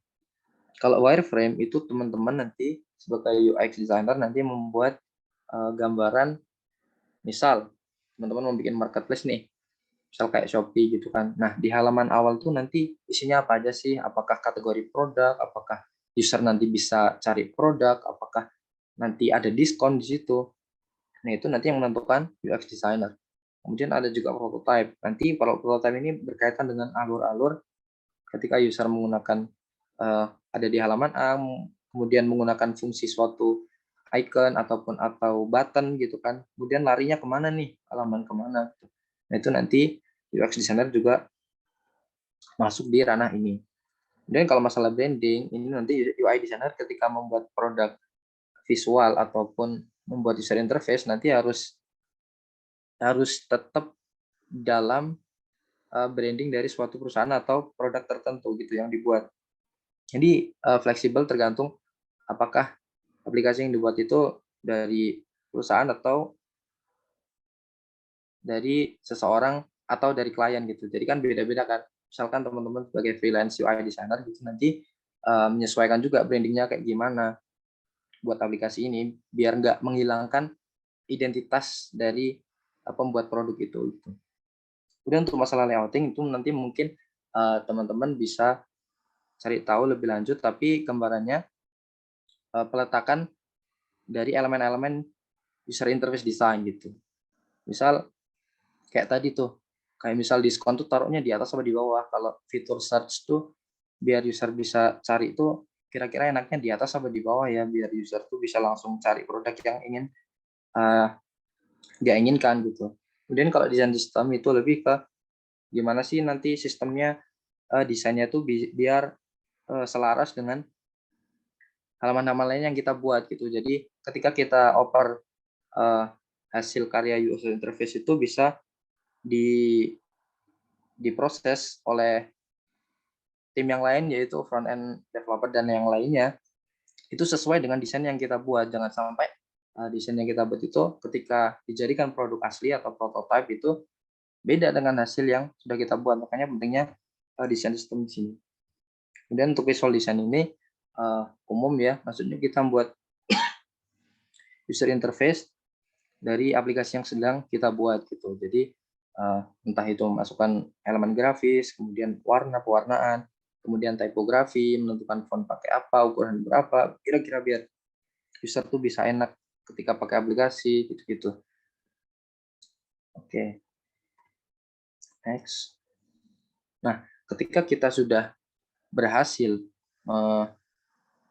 S2: kalau wireframe itu teman-teman nanti sebagai UX designer nanti membuat gambaran, misal teman-teman mau bikin marketplace nih, misal kayak Shopee gitu kan. Nah, di halaman awal tuh nanti isinya apa aja sih? Apakah kategori produk, apakah user nanti bisa cari produk, apakah nanti ada diskon di situ. Nah, itu nanti yang menentukan UX designer. Kemudian ada juga prototype. Nanti kalau prototype ini berkaitan dengan alur-alur ketika user menggunakan ada di halaman A, kemudian menggunakan fungsi suatu icon atau button gitu kan. Kemudian larinya kemana nih? Halaman kemana? Nah, itu nanti UX designer juga masuk di ranah ini. Dan kalau masalah branding, ini nanti UI designer ketika membuat produk visual ataupun membuat user interface nanti harus tetap dalam branding dari suatu perusahaan atau produk tertentu gitu yang dibuat. Jadi fleksibel tergantung apakah aplikasi yang dibuat itu dari perusahaan atau dari seseorang atau dari klien gitu. Jadi kan beda-beda kan. Misalkan teman-teman sebagai freelance UI designer gitu nanti menyesuaikan juga brandingnya kayak gimana buat aplikasi ini biar nggak menghilangkan identitas dari pembuat produk itu. Kemudian untuk masalah layouting itu nanti mungkin teman-teman bisa cari tahu lebih lanjut, tapi gambarannya peletakan dari elemen-elemen user interface design gitu. Misal kayak tadi tuh, kayak misal diskon tuh taruhnya di atas atau di bawah. Kalau fitur search tuh biar user bisa cari itu kira-kira enaknya di atas atau di bawah ya, biar user tuh bisa langsung cari produk yang ingin dia inginkan gitu. Kemudian kalau desain sistem itu lebih ke gimana sih nanti sistemnya desainnya tuh biar selaras dengan halaman-halaman lain yang kita buat gitu. Jadi ketika kita oper hasil karya user interface itu bisa diproses oleh tim yang lain yaitu front end developer dan yang lainnya itu sesuai dengan desain yang kita buat. Jangan sampai desain yang kita buat itu ketika dijadikan produk asli atau prototype itu beda dengan hasil yang sudah kita buat. Makanya pentingnya desain sistem di sini. Kemudian untuk visual design ini umum ya, maksudnya kita buat user interface dari aplikasi yang sedang kita buat gitu. Jadi entah itu memasukkan elemen grafis, kemudian pewarnaan, kemudian tipografi, menentukan font pakai apa, ukuran berapa, kira-kira biar user tuh bisa enak ketika pakai aplikasi gitu-gitu. Oke. Next. Nah, ketika kita sudah berhasil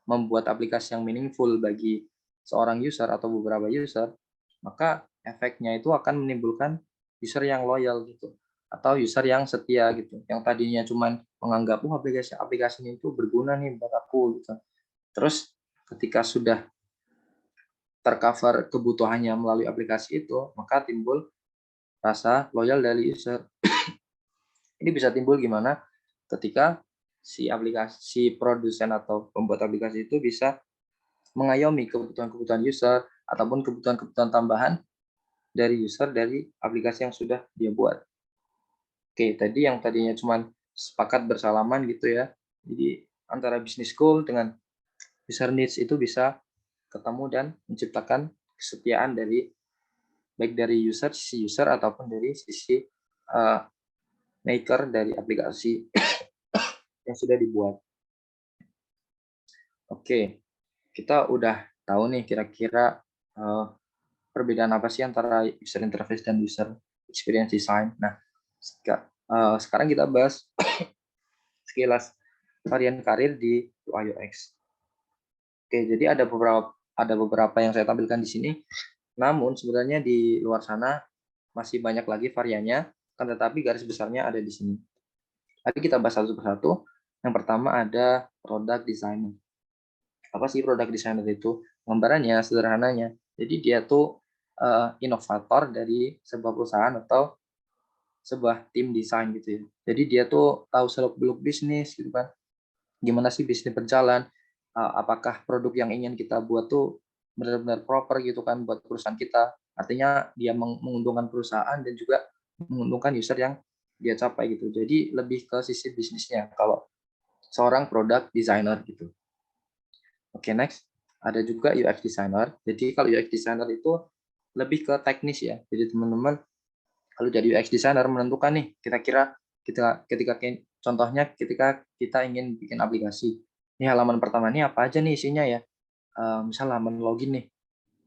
S2: membuat aplikasi yang meaningful bagi seorang user atau beberapa user, maka efeknya itu akan menimbulkan user yang loyal gitu atau user yang setia gitu, yang tadinya cuman menganggap aplikasi ini itu berguna nih buat aku gitu. Terus ketika sudah tercover kebutuhannya melalui aplikasi itu, maka timbul rasa loyal dari user. Ini bisa timbul gimana? Ketika si produsen atau pembuat aplikasi itu bisa mengayomi kebutuhan-kebutuhan user ataupun kebutuhan-kebutuhan tambahan dari user dari aplikasi yang sudah dia buat. Oke, tadi yang tadinya cuma sepakat bersalaman gitu ya. Jadi antara business goal dengan user needs itu bisa ketemu dan menciptakan kesetiaan dari baik dari sisi user ataupun dari sisi maker dari aplikasi yang sudah dibuat. Oke, kita udah tahu nih kira-kira perbedaan apa sih antara user interface dan user experience design. Nah, sekarang kita bahas sekilas varian karir di UI UX. Oke, jadi ada beberapa yang saya tampilkan di sini. Namun sebenarnya di luar sana masih banyak lagi variannya, kan tetapi garis besarnya ada di sini. Mari kita bahas satu persatu. Yang pertama ada product designer. Apa sih product designer itu? Gambarannya sederhananya. Jadi dia tuh inovator dari sebuah perusahaan atau sebuah tim desain gitu ya. Jadi dia tuh tahu seluk-beluk bisnis gitu kan. Gimana sih bisnis berjalan? Apakah produk yang ingin kita buat tuh benar-benar proper gitu kan buat perusahaan kita. Artinya dia menguntungkan perusahaan dan juga menguntungkan user yang dia capai gitu. Jadi lebih ke sisi bisnisnya kalau seorang product designer gitu. Oke, next. Ada juga UX designer. Jadi kalau UX designer itu lebih ke teknis ya. Jadi teman-teman kalau jadi UX designer menentukan nih kira-kira ketika contohnya ketika kita ingin bikin aplikasi. Ini halaman pertama ini apa aja nih isinya ya? Misal halaman login nih.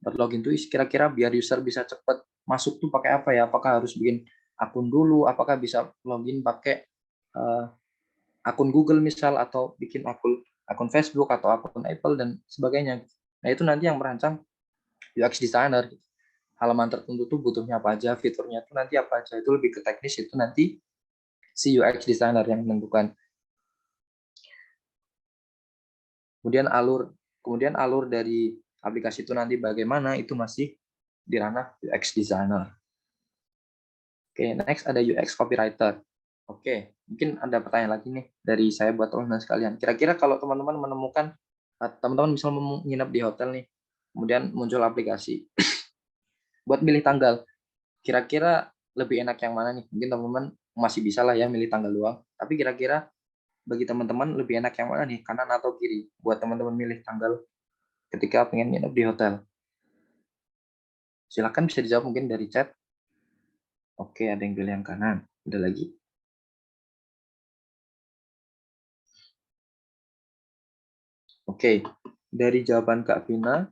S2: Buat login tuh kira-kira biar user bisa cepat masuk tuh pakai apa ya? Apakah harus bikin akun dulu? Apakah bisa login pakai akun Google misal atau bikin akun Facebook atau akun Apple dan sebagainya. Nah, itu nanti yang merancang UX designer. Halaman tertentu tuh butuhnya apa aja, fiturnya tuh nanti apa aja. Itu lebih ke teknis, itu nanti si UX designer yang menentukan. Kemudian alur dari aplikasi itu nanti bagaimana, itu masih di ranah UX designer. Oke, next ada UX copywriter. Oke, mungkin ada pertanyaan lagi nih dari saya buat teman-teman sekalian. Kira-kira kalau teman-teman menemukan, teman-teman misal menginap di hotel nih, kemudian muncul aplikasi buat milih tanggal. Kira-kira lebih enak yang mana nih? Mungkin teman-teman masih bisa lah ya milih tanggal doang. Tapi kira-kira bagi teman-teman lebih enak yang mana nih? Kanan atau kiri? Buat teman-teman milih tanggal ketika pengen nginep di hotel. Silakan bisa dijawab mungkin dari chat. Oke, ada yang pilih yang kanan. Ada lagi. Oke, dari jawaban Kak Vina.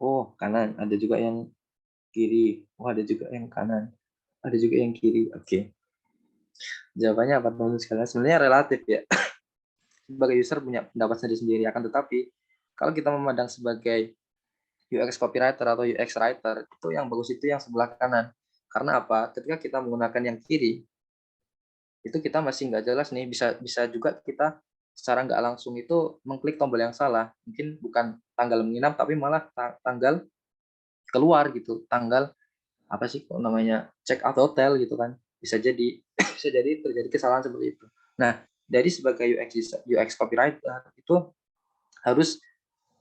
S2: Oh, kanan. Ada juga yang kiri. Oh, ada juga yang kanan. Ada juga yang kiri. Oke. Jawabannya apa teman-teman sekalian? Sebenarnya relatif ya. Sebagai user punya pendapat sendiri-sendiri, akan tetapi kalau kita memandang sebagai UX copywriter atau UX writer, itu yang bagus itu yang sebelah kanan. Karena apa? Ketika kita menggunakan yang kiri, itu kita masih nggak jelas nih, bisa juga kita secara nggak langsung itu mengklik tombol yang salah. Mungkin bukan tanggal menginap, tapi malah tanggal keluar gitu. Tanggal apa sih kok namanya check out hotel gitu kan. Bisa jadi bisa jadi terjadi kesalahan seperti itu. Nah, dari sebagai UX copywriter itu harus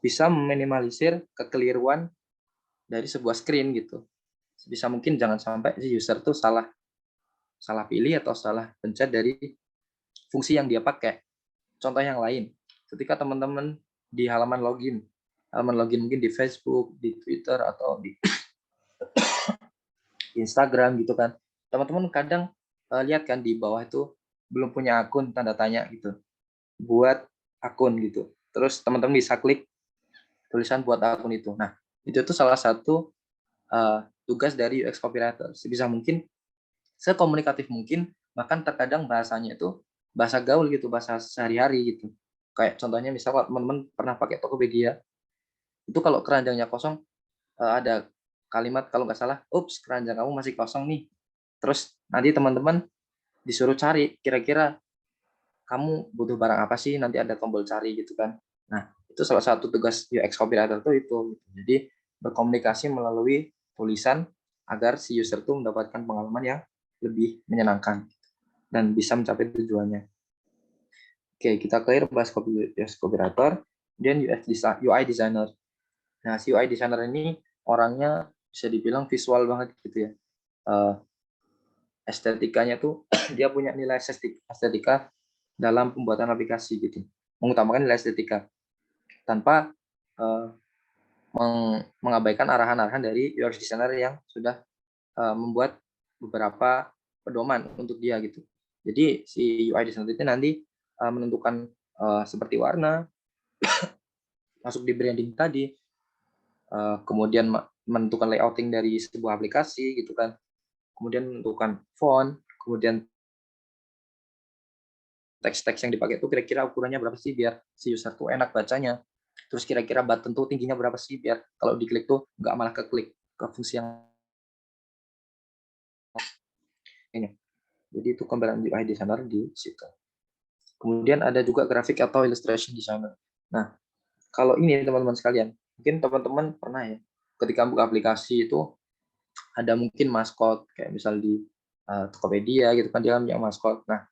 S2: bisa meminimalisir kekeliruan dari sebuah screen gitu. Bisa mungkin jangan sampai si user tuh salah pilih atau salah pencet dari fungsi yang dia pakai. Contoh yang lain, ketika teman-teman di halaman login mungkin di Facebook, di Twitter atau di Instagram gitu kan. Teman-teman kadang lihat kan di bawah itu belum punya akun tanda tanya gitu. Buat akun gitu. Terus teman-teman bisa klik tulisan buat akun itu. Nah, itu tuh salah satu tugas dari UX copywriter. Sebisa mungkin sekomunikatif mungkin, bahkan terkadang bahasanya itu bahasa gaul gitu, bahasa sehari-hari gitu. Kayak contohnya misal teman-teman pernah pakai Tokopedia, itu kalau keranjangnya kosong ada kalimat kalau nggak salah, "Ups, keranjang kamu masih kosong nih." Terus nanti teman-teman disuruh cari kira-kira kamu butuh barang apa sih, nanti ada tombol cari gitu kan. Nah, itu salah satu tugas UX copywriter tuh itu. Jadi berkomunikasi melalui tulisan agar si user tuh mendapatkan pengalaman yang lebih menyenangkan dan bisa mencapai tujuannya. Oke, kita clear bahas UX copywriter, dan UI designer. Nah, si UI designer ini orangnya bisa dibilang visual banget gitu ya. estetikanya tuh dia punya nilai estetika dalam pembuatan aplikasi gitu, mengutamakan nilai estetika tanpa mengabaikan arahan-arahan dari UX designer yang sudah membuat beberapa pedoman untuk dia gitu. Jadi si UI designer itu nanti menentukan seperti warna, masuk di branding tadi, kemudian menentukan layouting dari sebuah aplikasi gitu kan, kemudian menentukan font, kemudian teks-teks yang dipakai itu kira-kira ukurannya berapa sih biar si user tuh enak bacanya. Terus kira-kira button tuh tingginya berapa sih biar kalau diklik tuh nggak malah keklik ke fungsi yang ini. Jadi itu gambaran UI designer di situ. Kemudian ada juga grafik atau illustration designer. Nah, kalau ini teman-teman sekalian, mungkin teman-teman pernah ya ketika buka aplikasi itu ada mungkin maskot kayak misal di Tokopedia gitu kan, dia kan punya maskot. Nah,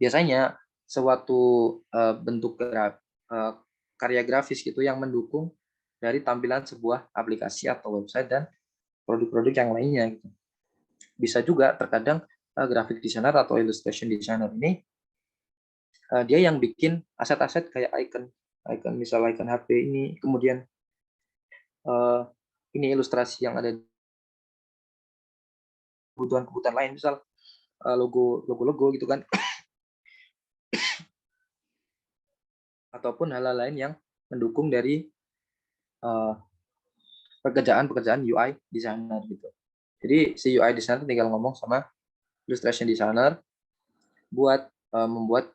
S2: biasanya suatu bentuk karya grafis gitu yang mendukung dari tampilan sebuah aplikasi atau website dan produk-produk yang lainnya gitu. Bisa juga terkadang graphic designer atau illustration designer ini dia yang bikin aset-aset kayak icon misal icon HP ini, kemudian ini ilustrasi yang ada kebutuhan-kebutuhan lain, misal logo gitu kan, ataupun hal-hal lain yang mendukung dari pekerjaan UI designer gitu. Jadi si UI designer tinggal ngomong sama illustration designer buat membuat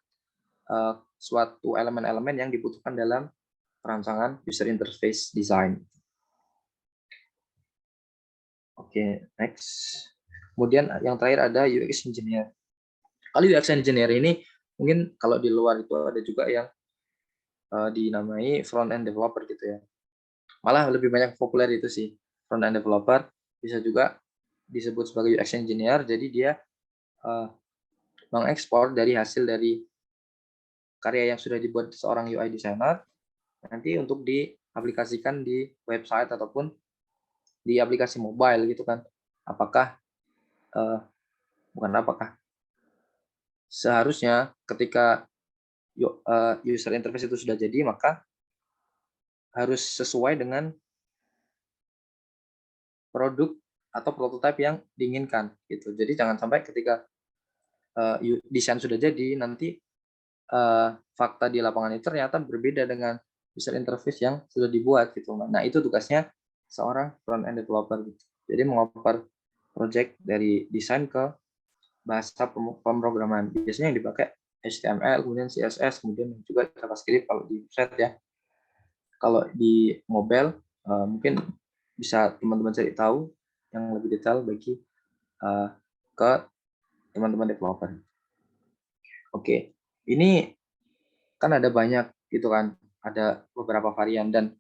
S2: suatu elemen-elemen yang dibutuhkan dalam perancangan user interface design. Oke, next. Kemudian yang terakhir ada UX engineer. Kalau UX engineer ini mungkin kalau di luar itu ada juga yang dinamai front end developer gitu ya. Malah lebih banyak populer itu sih, front end developer, bisa juga disebut sebagai UX engineer. Jadi dia mengekspor dari hasil dari karya yang sudah dibuat seorang UI designer nanti untuk diaplikasikan di website ataupun di aplikasi mobile gitu kan. Seharusnya ketika user interface itu sudah jadi, maka harus sesuai dengan produk atau prototipe yang diinginkan gitu. Jadi jangan sampai ketika desain sudah jadi nanti fakta di lapangan itu ternyata berbeda dengan user interface yang sudah dibuat gitu. Nah, itu tugasnya seorang front end developer gitu. Jadi mengoper project dari desain ke bahasa pemrograman. Biasanya yang dipakai HTML, kemudian CSS, kemudian juga JavaScript kalau di website ya. Kalau di mobile mungkin bisa teman-teman cari tahu yang lebih detail bagi ke teman-teman developer. Oke, ini kan ada banyak gitu kan, ada beberapa varian dan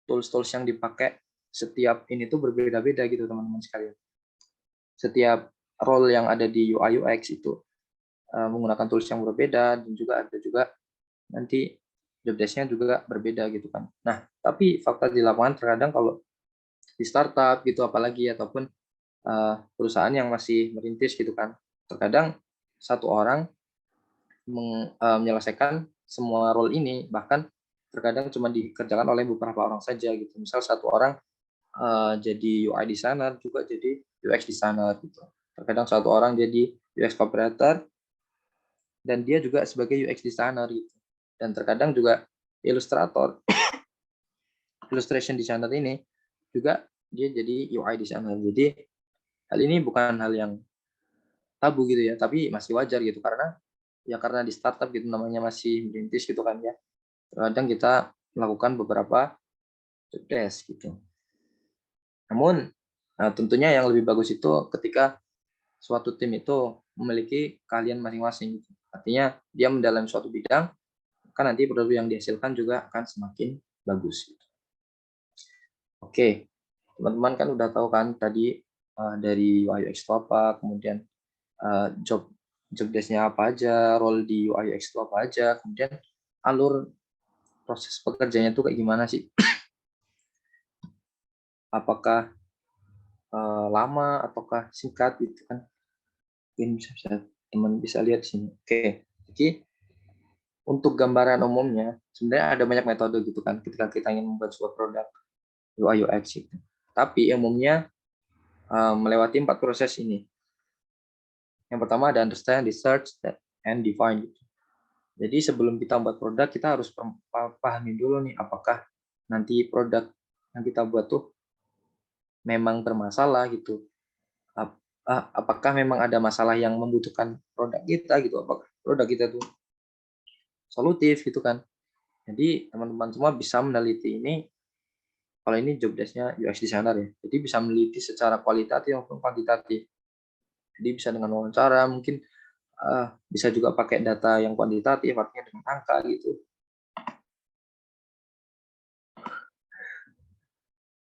S2: tools-tools yang dipakai setiap ini tuh berbeda-beda gitu teman-teman sekalian. Setiap role yang ada di UI UX itu menggunakan tools yang berbeda dan juga ada juga nanti job desk-nya juga berbeda gitu kan. Nah, tapi fakta di lapangan terkadang kalau di startup gitu apalagi ataupun perusahaan yang masih merintis gitu kan, terkadang satu orang menyelesaikan semua role ini, bahkan terkadang cuma dikerjakan oleh beberapa orang saja gitu. Misal satu orang jadi UI designer juga jadi UX designer gitu. Terkadang satu orang jadi UX operator dan dia juga sebagai UX designer gitu. Dan terkadang juga ilustrator, illustration designer ini juga dia jadi UI designer. Jadi hal ini bukan hal yang tabu gitu ya, tapi masih wajar gitu karena di startup gitu namanya masih merintis gitu kan ya. Terkadang kita melakukan beberapa job desk gitu. Namun tentunya yang lebih bagus itu ketika suatu tim itu memiliki keahlian masing-masing gitu. Artinya dia mendalami suatu bidang, maka nanti produk yang dihasilkan juga akan semakin bagus. Gitu. Oke, teman-teman kan udah tahu kan tadi dari UI UX itu apa, kemudian job desk-nya apa aja, role di UI UX itu apa aja, kemudian alur proses pekerjaannya itu kayak gimana sih? Apakah lama ataukah singkat gitu kan? Mungkin bisa teman bisa lihat di sini. Oke, jadi untuk gambaran umumnya sebenarnya ada banyak metode gitu kan ketika kita ingin membuat sebuah produk UI UX gitu. Tapi umumnya melewati 4 proses ini. Yang pertama ada understand, research, and define gitu. Jadi sebelum kita membuat produk kita harus pahami dulu nih apakah nanti produk yang kita buat tuh memang bermasalah gitu. Apakah memang ada masalah yang membutuhkan produk kita gitu, apakah produk kita tuh solutif gitu kan. Jadi teman-teman semua bisa meneliti ini, kalau ini job desk-nya UX designer ya. Jadi bisa meneliti secara kualitatif maupun kuantitatif. Jadi bisa dengan wawancara, mungkin bisa juga pakai data yang kuantitatif, artinya dengan angka gitu.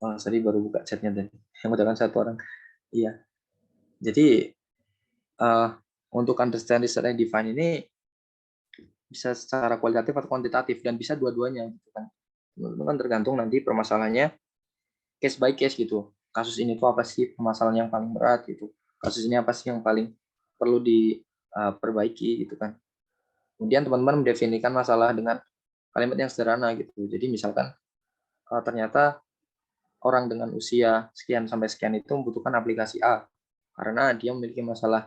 S2: Oh, sorry baru buka chatnya tadi. Yang udah kan satu orang. Iya. Jadi untuk understand, research, and define ini bisa secara kualitatif atau kuantitatif dan bisa dua-duanya gitu kan. Teman-teman tergantung nanti permasalahannya case by case gitu. Kasus ini tuh apa sih permasalahan yang paling berat gitu. Kasus ini apa sih yang paling perlu diperbaiki gitu kan. Kemudian teman-teman mendefinisikan masalah dengan kalimat yang sederhana gitu. Jadi misalkan ternyata orang dengan usia sekian sampai sekian itu membutuhkan aplikasi A karena dia memiliki masalah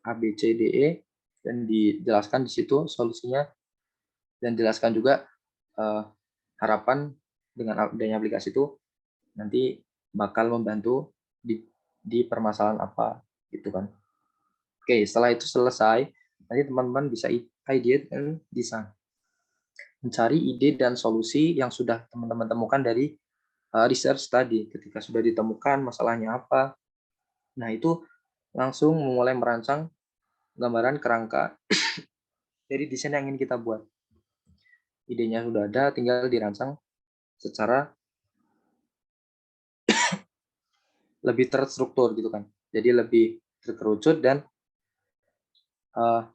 S2: A, B, C, D, E dan dijelaskan di situ solusinya dan dijelaskan juga harapan dengan adanya aplikasi itu nanti bakal membantu di permasalahan apa gitu kan. Oke, setelah itu selesai, nanti teman-teman bisa ide dan desain. Mencari ide dan solusi yang sudah teman-teman temukan dari research tadi. Ketika sudah ditemukan masalahnya apa, nah itu langsung mulai merancang gambaran kerangka dari desain yang ingin kita buat. Idenya sudah ada, tinggal dirancang secara lebih terstruktur gitu kan. Jadi lebih terkerucut dan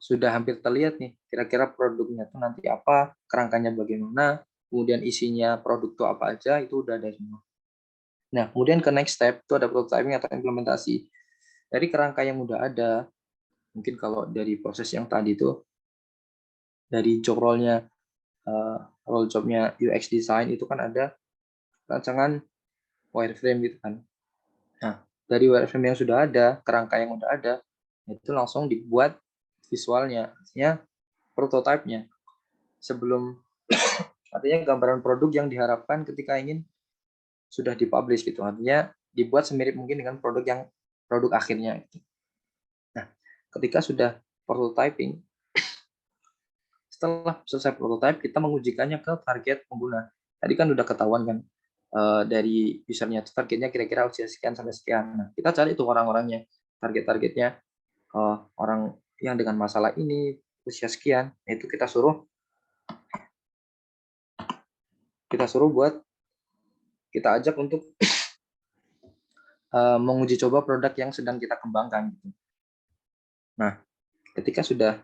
S2: sudah hampir terlihat nih kira-kira produknya tuh nanti apa, kerangkanya bagaimana, kemudian isinya produk itu apa aja, itu udah ada semua. Nah, kemudian ke next step itu ada prototyping atau implementasi. Dari kerangka yang udah ada, mungkin kalau dari proses yang tadi itu, dari job role-nya, role job-nya UX design itu kan ada rancangan wireframe gitu kan. Nah, dari wireframe yang sudah ada, kerangka yang udah ada, itu langsung dibuat visualnya, artinya prototype-nya. Sebelum artinya gambaran produk yang diharapkan ketika ingin sudah dipublish gitu. Artinya dibuat semirip mungkin dengan produk akhirnya gitu. Nah, ketika sudah prototyping, setelah selesai prototype kita mengujikannya ke target pengguna. Tadi kan udah ketahuan kan dari usernya targetnya kira-kira usia sekian sampai sekian. Nah, kita cari tuh orang-orangnya, targetnya orang yang dengan masalah ini usia sekian, itu kita suruh buat kita ajak untuk menguji coba produk yang sedang kita kembangkan. Nah, ketika sudah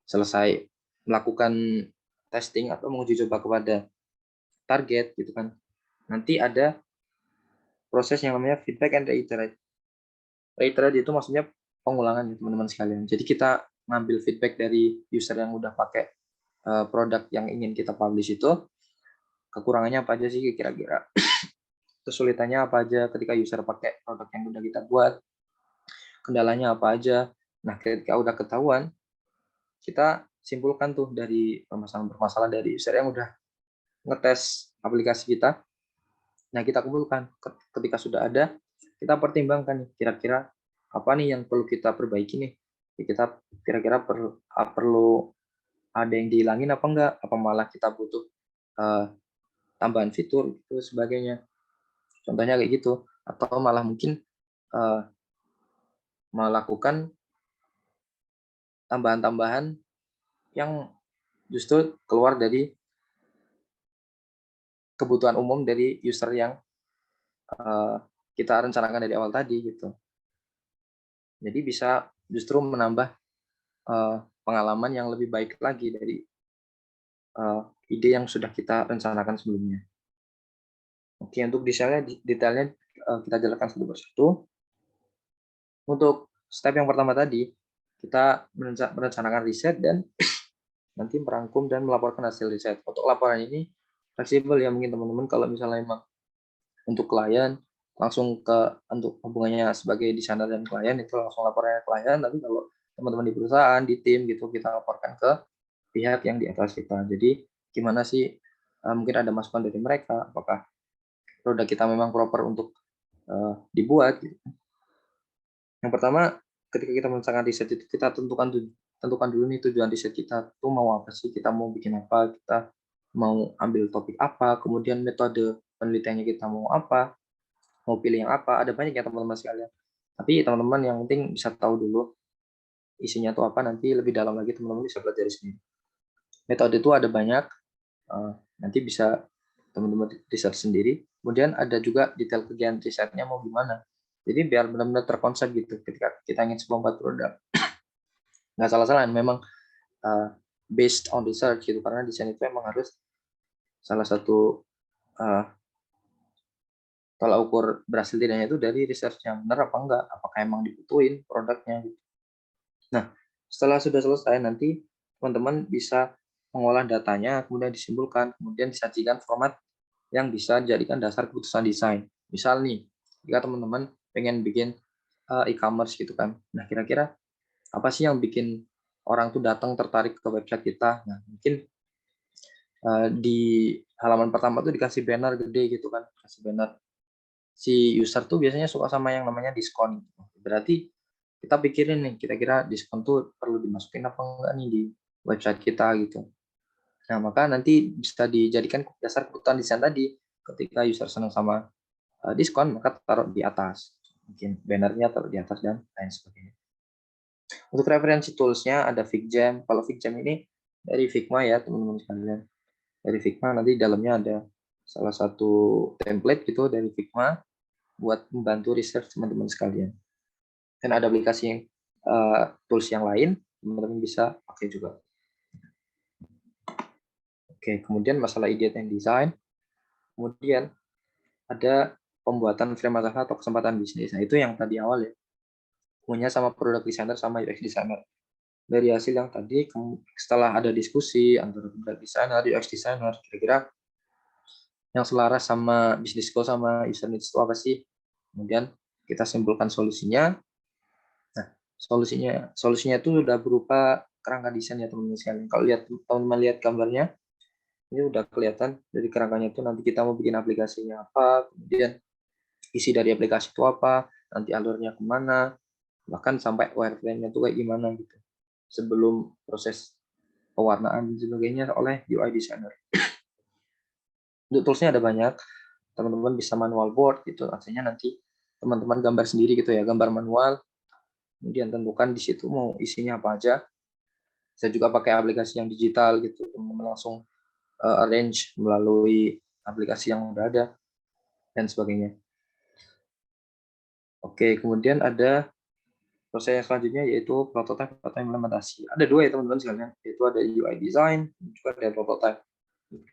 S2: selesai melakukan testing atau menguji coba kepada target gitu kan, nanti ada proses yang namanya feedback and reiterate. Reiterate itu maksudnya pengulangan ya teman-teman sekalian. Jadi kita ngambil feedback dari user yang udah pakai produk yang ingin kita publish itu, kekurangannya apa aja sih kira-kira, kesulitannya apa aja ketika user pakai produk yang udah kita buat, kendalanya apa aja. Nah, ketika udah ketahuan, kita simpulkan tuh dari permasalahan-permasalahan dari user yang udah ngetes aplikasi kita. Nah, kita kumpulkan. Ketika sudah ada, kita pertimbangkan kira-kira apa nih yang perlu kita perbaiki nih. Kita kira-kira perlu ada yang dihilangin apa enggak, apa malah kita butuh tambahan fitur itu sebagainya. Contohnya kayak gitu. Atau malah mungkin melakukan tambahan-tambahan yang justru keluar dari kebutuhan umum dari user yang kita rencanakan dari awal tadi gitu. Jadi bisa justru menambah pengalaman yang lebih baik lagi dari ide yang sudah kita rencanakan sebelumnya. Oke, untuk detailnya kita jelaskan satu persatu. Untuk step yang pertama tadi, kita merencanakan riset dan nanti merangkum dan melaporkan hasil riset. Untuk laporan ini fleksibel ya, mungkin teman-teman kalau misalnya memang untuk klien langsung untuk hubungannya sebagai desainer dan klien itu langsung laporannya ke klien, tapi kalau teman-teman di perusahaan, di tim gitu, kita laporkan ke pihak yang di atas kita. Jadi gimana sih, mungkin ada masukan dari mereka, apakah produk kita memang proper untuk dibuat gitu. Yang pertama, ketika kita merencanakan riset itu kita tentukan dulu nih tujuan riset kita tuh mau apa sih, kita mau bikin apa, kita mau ambil topik apa, kemudian metode penelitiannya kita mau apa, mau pilih yang apa, ada banyak ya teman-teman sekalian. Tapi teman-teman yang penting bisa tahu dulu isinya tuh apa, nanti lebih dalam lagi teman-teman bisa belajar sendiri. Metode itu ada banyak, nanti bisa teman-teman riset sendiri. Kemudian ada juga detail kegiatan risetnya mau gimana. Jadi biar benar-benar terkonsep gitu ketika kita ingin sebuah membuat produk. Nggak salah-salah, memang based on research gitu, karena desain itu memang harus salah satu tolak ukur berhasil tidaknya itu dari research yang benar apa enggak, apakah emang dibutuhin produknya gitu. Nah, setelah sudah selesai nanti teman-teman bisa mengolah datanya, kemudian disimpulkan, kemudian disajikan format yang bisa dijadikan dasar keputusan desain. Misal nih, jika teman-teman pengen bikin e-commerce gitu kan. Nah, kira-kira apa sih yang bikin orang tuh datang tertarik ke website kita? Nah, mungkin di halaman pertama tuh dikasih banner gede gitu kan, kasih banner. Si user tuh biasanya suka sama yang namanya diskon. Berarti kita pikirin nih, kira-kira diskon tuh perlu dimasukin apa enggak nih di website kita gitu. Nah, maka nanti bisa dijadikan dasar keputusan desain tadi. Ketika user senang sama diskon, maka taruh di atas. Mungkin bannernya taruh di atas dan lain sebagainya. Untuk referensi toolsnya ada Figma. Kalau Figma ini dari Figma ya teman-teman sekalian. Dari Figma nanti dalamnya ada salah satu template gitu dari Figma buat membantu research teman-teman sekalian. Dan ada aplikasi tools yang lain teman-teman bisa pakai juga. Oke, kemudian masalah ide dan design. Kemudian ada pembuatan frame masalah atau kesempatan bisnis. Nah, itu yang tadi awal ya. Punya sama product designer sama UX designer. Dari hasil yang tadi, setelah ada diskusi antara product designer, UX designer, kira-kira yang selaras sama bisnis goal sama user needs itu apa sih? Kemudian kita simpulkan solusinya. Nah, solusinya itu sudah berupa kerangka desain ya teman-teman sekalian. Kalau teman-teman lihat gambarnya, ini udah kelihatan dari kerangkanya itu nanti kita mau bikin aplikasinya apa, kemudian isi dari aplikasi itu apa, nanti alurnya kemana, bahkan sampai wireframe-nya itu kayak gimana gitu. Sebelum proses pewarnaan dan sebagainya oleh UI designer. Untuk toolsnya ada banyak, teman-teman bisa manual board gitu, artinya nanti teman-teman gambar sendiri gitu ya, gambar manual, kemudian tentukan di situ mau isinya apa aja. Saya juga pakai aplikasi yang digital gitu, teman-teman langsung arrange melalui aplikasi yang udah ada dan sebagainya. Oke, kemudian ada proses yang selanjutnya yaitu prototype atau implementasi. Ada dua ya teman-teman sekalian, yaitu ada UI design juga ada prototype.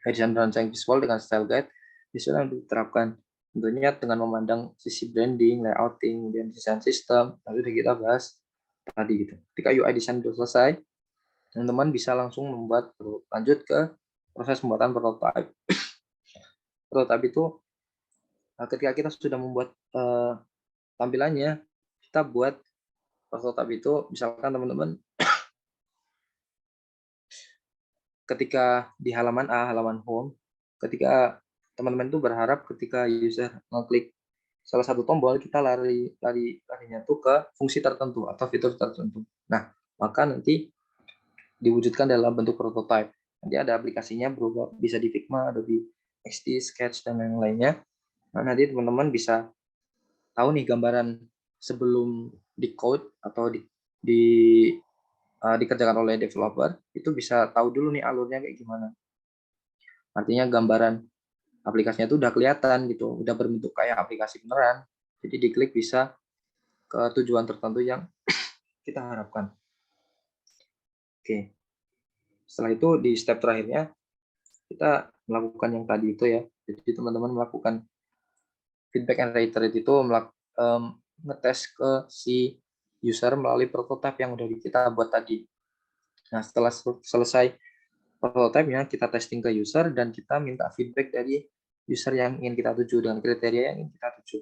S2: Desain rancang visual dengan style guide visual yang diterapkan tentunya dengan memandang sisi branding, layouting, kemudian desain sistem. Lalu udah kita bahas tadi gitu. Ketika UI design sudah selesai, teman-teman bisa langsung lanjut ke proses pembuatan prototype. Prototype itu ketika kita sudah membuat tampilannya, kita buat prototype itu, misalkan teman-teman ketika di halaman A, halaman home, ketika teman-teman itu berharap ketika user mengklik salah satu tombol, kita larinya tuh ke fungsi tertentu atau fitur tertentu. Nah, maka nanti diwujudkan dalam bentuk prototype. Nanti ada aplikasinya berubah, bisa di Figma, Adobe XD, Sketch, dan yang lainnya. Nah, nanti teman-teman bisa tahu nih gambaran sebelum di code atau dikerjakan oleh developer, itu bisa tahu dulu nih alurnya kayak gimana. Artinya gambaran aplikasinya itu udah kelihatan gitu, udah berbentuk kayak aplikasi beneran. Jadi diklik bisa ke tujuan tertentu yang kita harapkan. Oke. Setelah itu di step terakhirnya kita melakukan yang tadi itu ya. Jadi teman-teman melakukan feedback and reiterate itu ngetes ke si user melalui prototipe yang udah kita buat tadi. Nah, setelah selesai prototipe-nya, kita testing ke user dan kita minta feedback dari user yang ingin kita tuju dengan kriteria yang ingin kita tuju.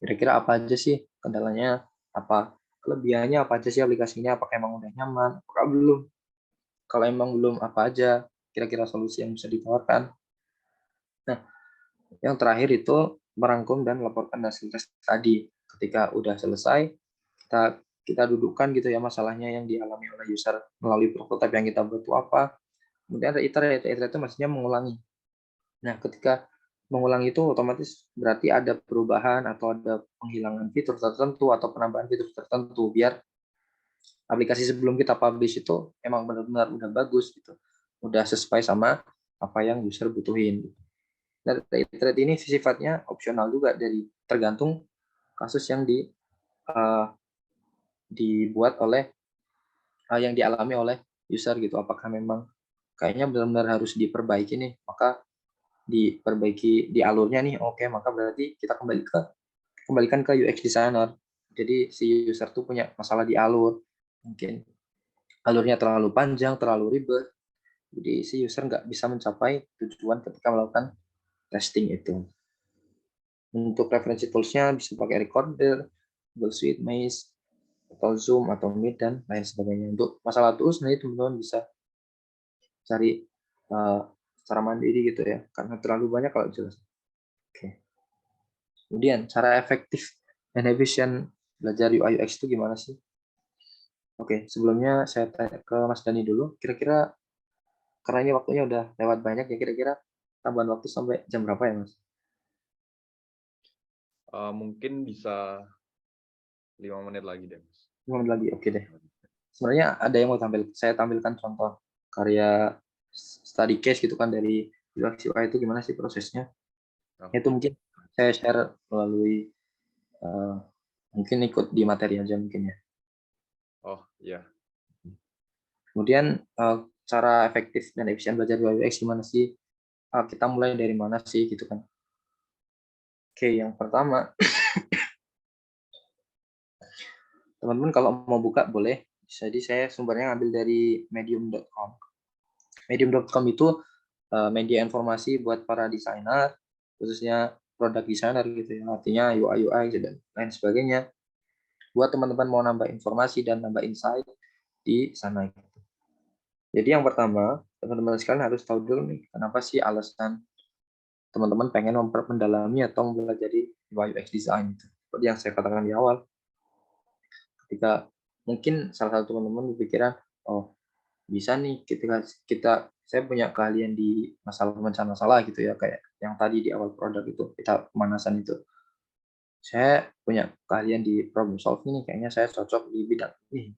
S2: Kira-kira apa aja sih kendalanya, apa kelebihannya, apa aja sih aplikasinya, apakah emang udah nyaman, apakah belum. Kalau emang belum, apa aja kira-kira solusi yang bisa ditawarkan. Nah, yang terakhir itu merangkum dan laporkan hasil tes tadi. Ketika udah selesai, kita dudukkan gitu ya masalahnya yang dialami oleh user melalui prototipe yang kita buat itu apa. Kemudian iterate itu maksudnya mengulangi. Nah, ketika mengulangi itu otomatis berarti ada perubahan atau ada penghilangan fitur tertentu atau penambahan fitur tertentu biar aplikasi sebelum kita publish itu emang benar-benar udah bagus gitu. Udah sesuai sama apa yang user butuhin. Dan iterate ini sifatnya opsional juga dari tergantung kasus yang dibuat oleh yang dialami oleh user gitu. Apakah memang kayaknya benar-benar harus diperbaiki nih, maka diperbaiki di alurnya nih, oke, maka berarti kita kembalikan ke UX designer. Jadi si user tuh punya masalah di alur, mungkin alurnya terlalu panjang, terlalu ribet, jadi si user nggak bisa mencapai tujuan ketika melakukan testing itu. Untuk referensi tools-nya bisa pakai Recorder, Google Suite, Maze, atau Zoom, atau Meet, dan lain sebagainya. Untuk masalah tools, nanti teman-teman bisa cari secara mandiri gitu ya, karena terlalu banyak kalau jelas. Oke. Kemudian cara efektif dan efisien belajar UI UX itu gimana sih? Oke, sebelumnya saya tanya ke Mas Dani dulu, kira-kira karena ini waktunya udah lewat banyak ya, kira-kira tambahan waktu sampai jam berapa ya, Mas?
S1: Mungkin bisa 5 menit lagi deh, Mas.
S2: 5 menit lagi, oke deh. Sebenarnya ada yang mau saya tampilkan contoh karya study case gitu kan dari UX UI itu gimana sih prosesnya? Itu mungkin saya share melalui mungkin ikut di materi aja mungkin ya.
S1: Oh iya.
S2: Kemudian cara efektif dan efisien belajar UI UX gimana sih? Kita mulai dari mana sih gitu kan? Oke, yang pertama, teman-teman kalau mau buka boleh. Jadi saya sumbernya ngambil dari medium.com. Medium.com itu media informasi buat para desainer, khususnya product designer gitu ya, artinya UI UX dan lain sebagainya. Buat teman-teman mau nambah informasi dan nambah insight di sana. Jadi yang pertama, teman-teman sekalian harus tahu dulu nih, kenapa sih alasan teman-teman pengen mendalami atau mempelajari UI UX design. Seperti yang saya katakan di awal, ketika mungkin salah satu teman-teman berpikiran, oh bisa nih ketika saya punya keahlian di masalah pemecahan masalah gitu ya, kayak yang tadi di awal produk itu, kita pemanasan itu. Saya punya keahlian di problem solving nih, kayaknya saya cocok di bidang ini.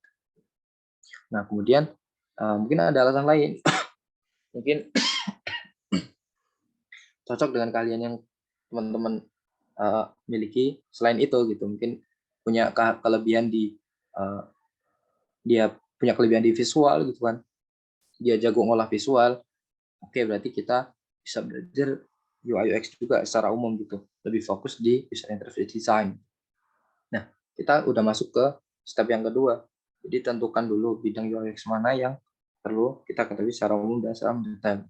S2: Nah, kemudian mungkin ada alasan lain. Mungkin cocok dengan keahlian yang teman-teman miliki selain itu gitu. Mungkin punya kelebihan dia punya kelebihan di visual gitu kan. Dia jago ngolah visual. Oke, berarti kita bisa belajar UI UX juga secara umum gitu. Lebih fokus di user interface design. Nah, kita udah masuk ke step yang kedua. Jadi tentukan dulu bidang UI UX mana yang perlu kita ketahui secara umum dan secara mendetail.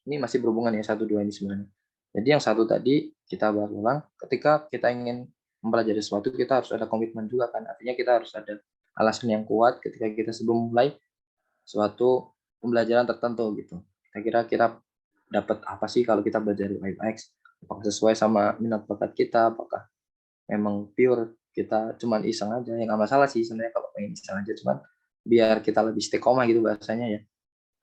S2: Ini masih berhubungan ya satu dua ini sebenarnya. Jadi yang satu tadi kita bahas ulang, ketika kita ingin mempelajari sesuatu kita harus ada komitmen juga kan. Artinya kita harus ada alasan yang kuat ketika kita sebelum mulai suatu pembelajaran tertentu gitu. Kira-kira kita dapat apa sih kalau kita belajar UI UX? Apakah sesuai sama minat bakat kita? Apakah memang pure kita cuman iseng aja? Ya nggak masalah sih sebenarnya kalau pengen iseng aja, cuman biar kita lebih istiqomah gitu bahasanya ya.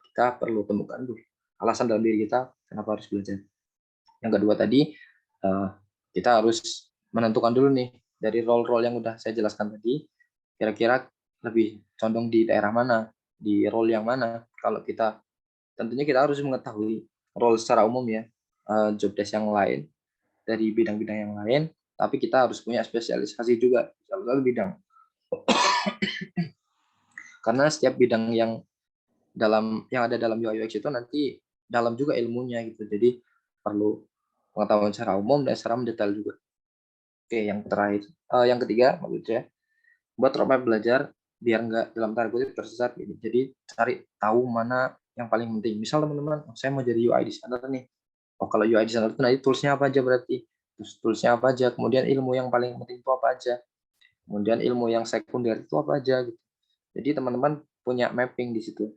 S2: Kita perlu temukan dulu alasan dalam diri kita kenapa harus belajar. Yang kedua tadi, kita harus menentukan dulu nih dari role-role yang udah saya jelaskan tadi, kira-kira lebih condong di daerah mana, di role yang mana. Kalau kita tentunya kita harus mengetahui role secara umum ya, job desk yang lain dari bidang-bidang yang lain, tapi kita harus punya spesialisasi juga dalam bidang. Karena setiap bidang yang ada dalam UI UX itu nanti dalam juga ilmunya gitu. Jadi perlu pengetahuan secara umum dan secara mendetail juga. Oke, yang terakhir, yang ketiga maksud saya, buat roadmap belajar biar nggak dalam tanda kutip tersesat gitu. Jadi cari tahu mana yang paling penting. Misal teman-teman, saya mau jadi UI designer nih. Oh, kalau UI designer itu nanti toolsnya apa aja berarti? Toolsnya apa aja? Kemudian ilmu yang paling penting itu apa aja? Kemudian ilmu yang sekunder itu apa aja gitu. Jadi teman-teman punya mapping di situ.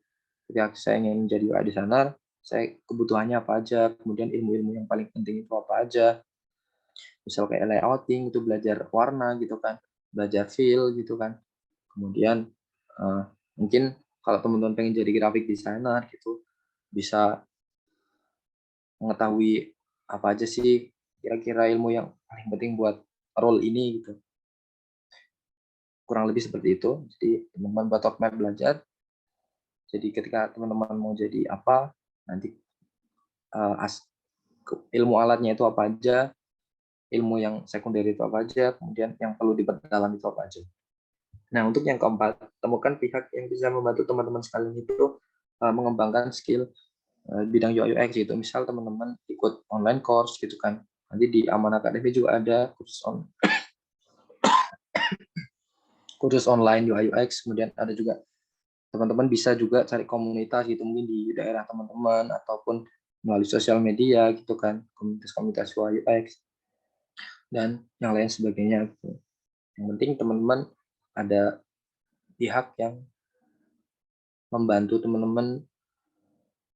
S2: Ketika saya ingin jadi UI designer, saya kebutuhannya apa aja, kemudian ilmu-ilmu yang paling penting itu apa aja. Misal kayak layouting itu belajar warna gitu kan, belajar fill gitu kan. Kemudian mungkin kalau teman-teman pengen jadi graphic designer gitu, bisa mengetahui apa aja sih kira-kira ilmu yang paling penting buat role ini gitu. Kurang lebih seperti itu. Jadi teman-teman buat roadmap belajar. Jadi ketika teman-teman mau jadi apa, nanti ilmu alatnya itu apa aja, ilmu yang sekunder itu apa aja, kemudian yang perlu diperdalam itu apa aja. Nah, untuk yang keempat, temukan pihak yang bisa membantu teman-teman sekalian itu mengembangkan skill bidang UI UX gitu. Misal teman-teman ikut online course gitu kan. Nanti di Aman Academy juga ada kursus online UI UX, kemudian ada juga teman-teman bisa juga cari komunitas gitu mungkin di daerah teman-teman ataupun melalui sosial media gitu kan, komunitas-komunitas UI UX dan yang lain sebagainya gitu. Yang penting teman-teman ada pihak yang membantu teman-teman,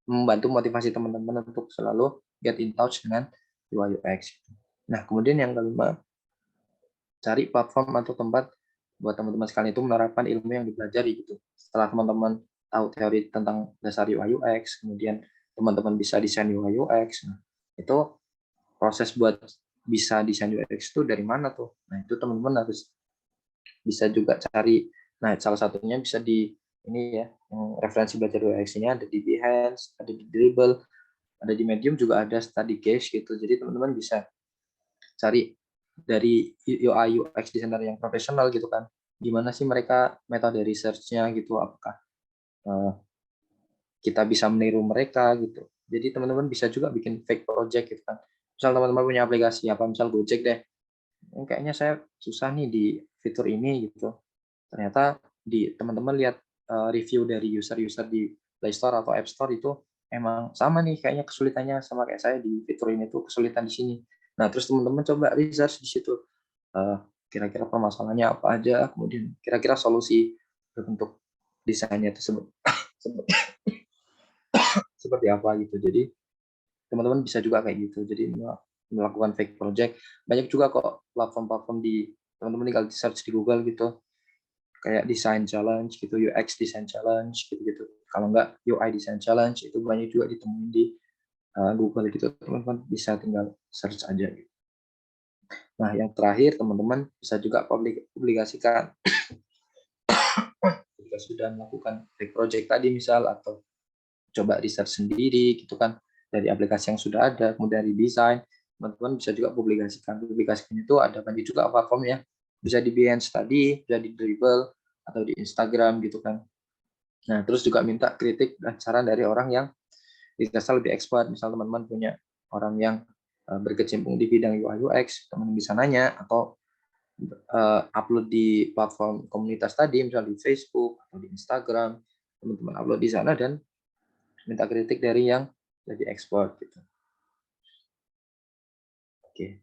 S2: membantu motivasi teman-teman untuk selalu get in touch dengan UI UX. Nah, kemudian yang kelima, cari platform atau tempat buat teman-teman sekalian itu menerapkan ilmu yang dipelajari gitu. Setelah teman-teman tahu teori tentang dasar UI UX, kemudian teman-teman bisa desain UI UX. Nah, itu proses buat bisa desain UX itu dari mana tuh? Nah, itu teman-teman harus bisa juga cari. Nah, salah satunya bisa di ini ya, referensi belajar UX ini ada di Behance, ada di Dribbble, ada di Medium juga ada study case gitu. Jadi teman-teman bisa cari dari UI UX designer yang profesional gitu kan. Gimana sih mereka metode research-nya gitu, apakah kita bisa meniru mereka gitu. Jadi teman-teman bisa juga bikin fake project gitu kan. Misal teman-teman punya aplikasi apa, misal Gojek deh. Kayaknya saya susah nih di fitur ini gitu. Ternyata di teman-teman lihat review dari user-user di Play Store atau App Store itu emang sama nih kayaknya kesulitannya sama kayak saya di fitur ini tuh kesulitan di sini. Nah, terus teman-teman coba research di situ. Kira-kira permasalahannya apa aja, kemudian kira-kira solusi untuk desainnya tersebut seperti apa gitu. Jadi teman-teman bisa juga kayak gitu. Jadi melakukan fake project. Banyak juga kok platform-platform di teman-teman tinggal di search di Google gitu. Kayak design challenge gitu, UX design challenge gitu-gitu. Kalau enggak UI design challenge itu banyak juga ditemuin di Google gitu. Teman-teman bisa tinggal search aja gitu. Nah, yang terakhir teman-teman bisa juga publikasikan jika sudah melakukan fake project tadi misal atau coba research sendiri gitu kan dari aplikasi yang sudah ada, kemudian redesign, teman-teman bisa juga publikasikan. Publikasikan itu ada banyak juga platformnya, bisa di Behance tadi, bisa di Dribbble atau di Instagram gitu kan. Nah, terus juga minta kritik dan saran dari orang yang dirasa lebih expert. Misal teman-teman punya orang yang berkecimpung di bidang UI UX, teman-teman bisa nanya atau upload di platform komunitas tadi, misalnya di Facebook atau di Instagram, teman-teman upload di sana dan minta kritik dari yang jadi expert gitu. Oke,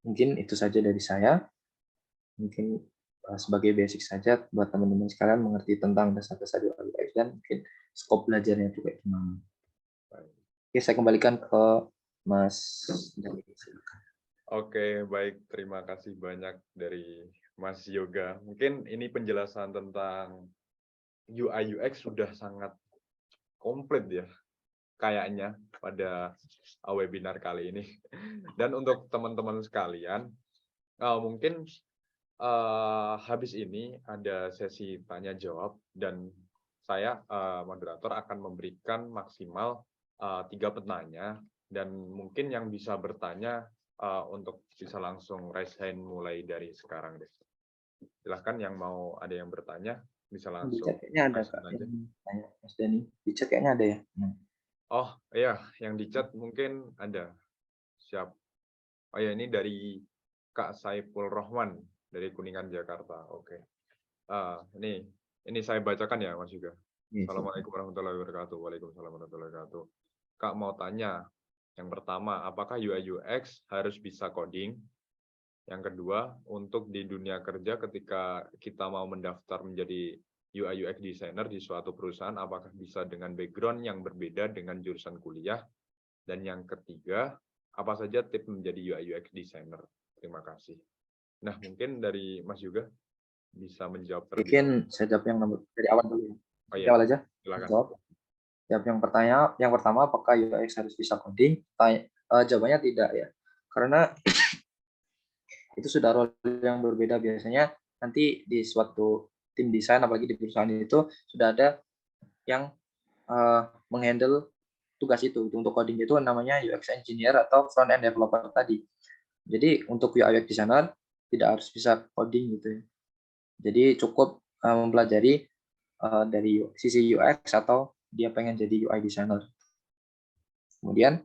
S2: mungkin itu saja dari saya. Mungkin sebagai basic saja buat teman-teman sekalian mengerti tentang dasar-dasar UI UX dan mungkin skop belajarnya juga gimana. Oke, saya kembalikan ke Mas Dani. Silakan.
S1: Oke, baik. Terima kasih banyak dari Mas Yoga. Mungkin ini penjelasan tentang UI UX sudah sangat komplit ya, kayaknya pada webinar kali ini. Dan untuk teman-teman sekalian, mungkin habis ini ada sesi tanya jawab dan saya moderator akan memberikan maksimal 3 penanya dan mungkin yang bisa bertanya untuk bisa langsung raise hand mulai dari sekarang deh. Silahkan yang mau ada yang bertanya bisa
S2: Di
S1: langsung
S2: chat kayaknya ada
S1: raise
S2: Kak
S1: hand aja.
S2: yang tanya Mas Dani. Di chat kayaknya ada ya.
S1: Oh iya, yang di chat mungkin ada. Siap. Oh ya, ini dari Kak Saiful Rohman dari Kuningan Jakarta. Oke. Ini saya bacakan ya, Mas Yuga.
S2: Iya,
S1: Assalamualaikum warahmatullahi wabarakatuh. Waalaikumsalam warahmatullahi wabarakatuh. Kak mau tanya, yang pertama, apakah UI UX harus bisa coding? Yang kedua, untuk di dunia kerja ketika kita mau mendaftar menjadi UI UX designer di suatu perusahaan, apakah bisa dengan background yang berbeda dengan jurusan kuliah? Dan yang ketiga, apa saja tips menjadi UI UX designer? Terima kasih. Nah, mungkin dari Mas Yuga bisa menjawab terlebih dahulu.
S2: Mungkin saya jawab yang dari awal dulu ya.
S1: Oh
S2: Dari
S1: iya,
S2: awal aja.
S1: silakan.
S2: Jawab. Jawab yang pertama, apakah UX harus bisa coding? Jawabannya tidak ya. Karena itu sudah role yang berbeda biasanya. Nanti di suatu tim desain, apalagi di perusahaan itu, sudah ada yang menghandle tugas itu. Untuk coding itu namanya UX engineer atau front end developer tadi. Jadi untuk UI UX designer tidak harus bisa coding gitu ya. Jadi cukup mempelajari dari sisi UX atau dia pengen jadi UI designer. Kemudian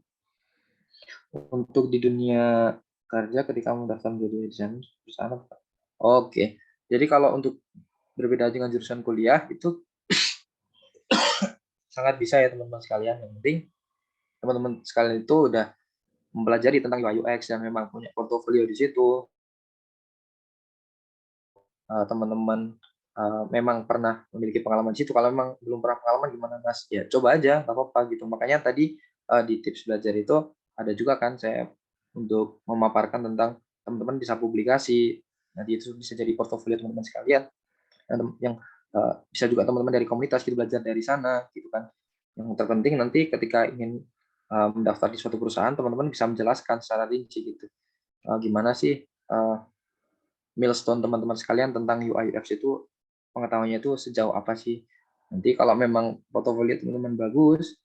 S2: untuk di dunia kerja ketika mendaftar menjadi UI designer perusahaan apa? Oke. Jadi kalau untuk berbeda dengan jurusan kuliah itu sangat bisa ya teman-teman sekalian. Yang penting teman-teman sekalian itu udah mempelajari tentang UI UX dan memang punya portofolio di situ. Teman-teman memang pernah memiliki pengalaman di situ. Kalau memang belum pernah pengalaman gimana Mas? Ya coba aja, nggak apa-apa gitu. Makanya tadi di tips belajar itu ada juga kan saya untuk memaparkan tentang teman-teman bisa publikasi. Nanti itu bisa jadi portofolio teman-teman sekalian. Yang bisa juga teman-teman dari komunitas gitu belajar dari sana gitu kan. Yang terpenting nanti ketika ingin mendaftar di suatu perusahaan, teman-teman bisa menjelaskan secara rinci gitu. Gimana sih milestone teman-teman sekalian tentang UI UX itu pengetahuannya itu sejauh apa sih? Nanti kalau memang portofolio teman-teman bagus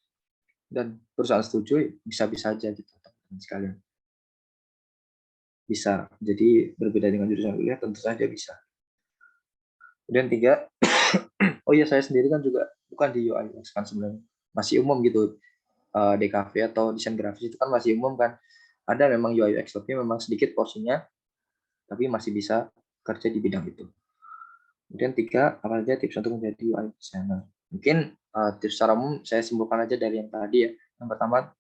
S2: dan perusahaan setuju, bisa-bisa aja gitu teman-teman sekalian. Bisa. Jadi berbeda dengan jurusan kuliah tentu saja bisa. Kemudian 3, oh iya saya sendiri kan juga bukan di UI UX kan sebenarnya. Masih umum gitu. DKV atau desain grafis itu kan masih umum kan. Ada memang UI UX tapi memang sedikit porsinya, tapi masih bisa kerja di bidang itu. Kemudian 3, apa saja tips untuk menjadi UI designer? Mungkin tips secara umum saya simpulkan aja dari yang tadi ya. Yang pertama,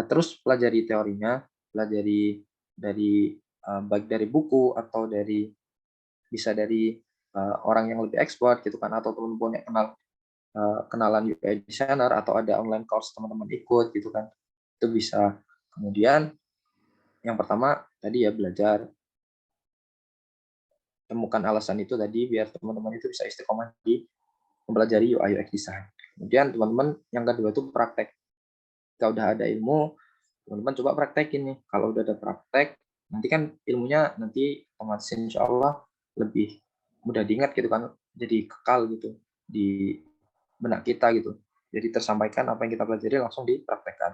S2: terus pelajari teorinya, pelajari dari baik dari buku atau dari bisa dari orang yang lebih expert gitu kan, atau teman-teman yang kenalan UI designer atau ada online course teman-teman ikut gitu kan, itu bisa. Kemudian yang pertama tadi ya belajar, temukan alasan itu tadi biar teman-teman itu bisa istiqomah di mempelajari UI UX design. Kemudian teman-teman yang kedua itu praktek. Jika udah ada ilmu, teman-teman coba praktekin nih. Kalau udah ada praktek, nanti kan ilmunya nanti otomatis insya Allah lebih mudah diingat gitu kan, jadi kekal gitu di benak kita gitu. Jadi tersampaikan apa yang kita pelajari langsung dipraktekkan.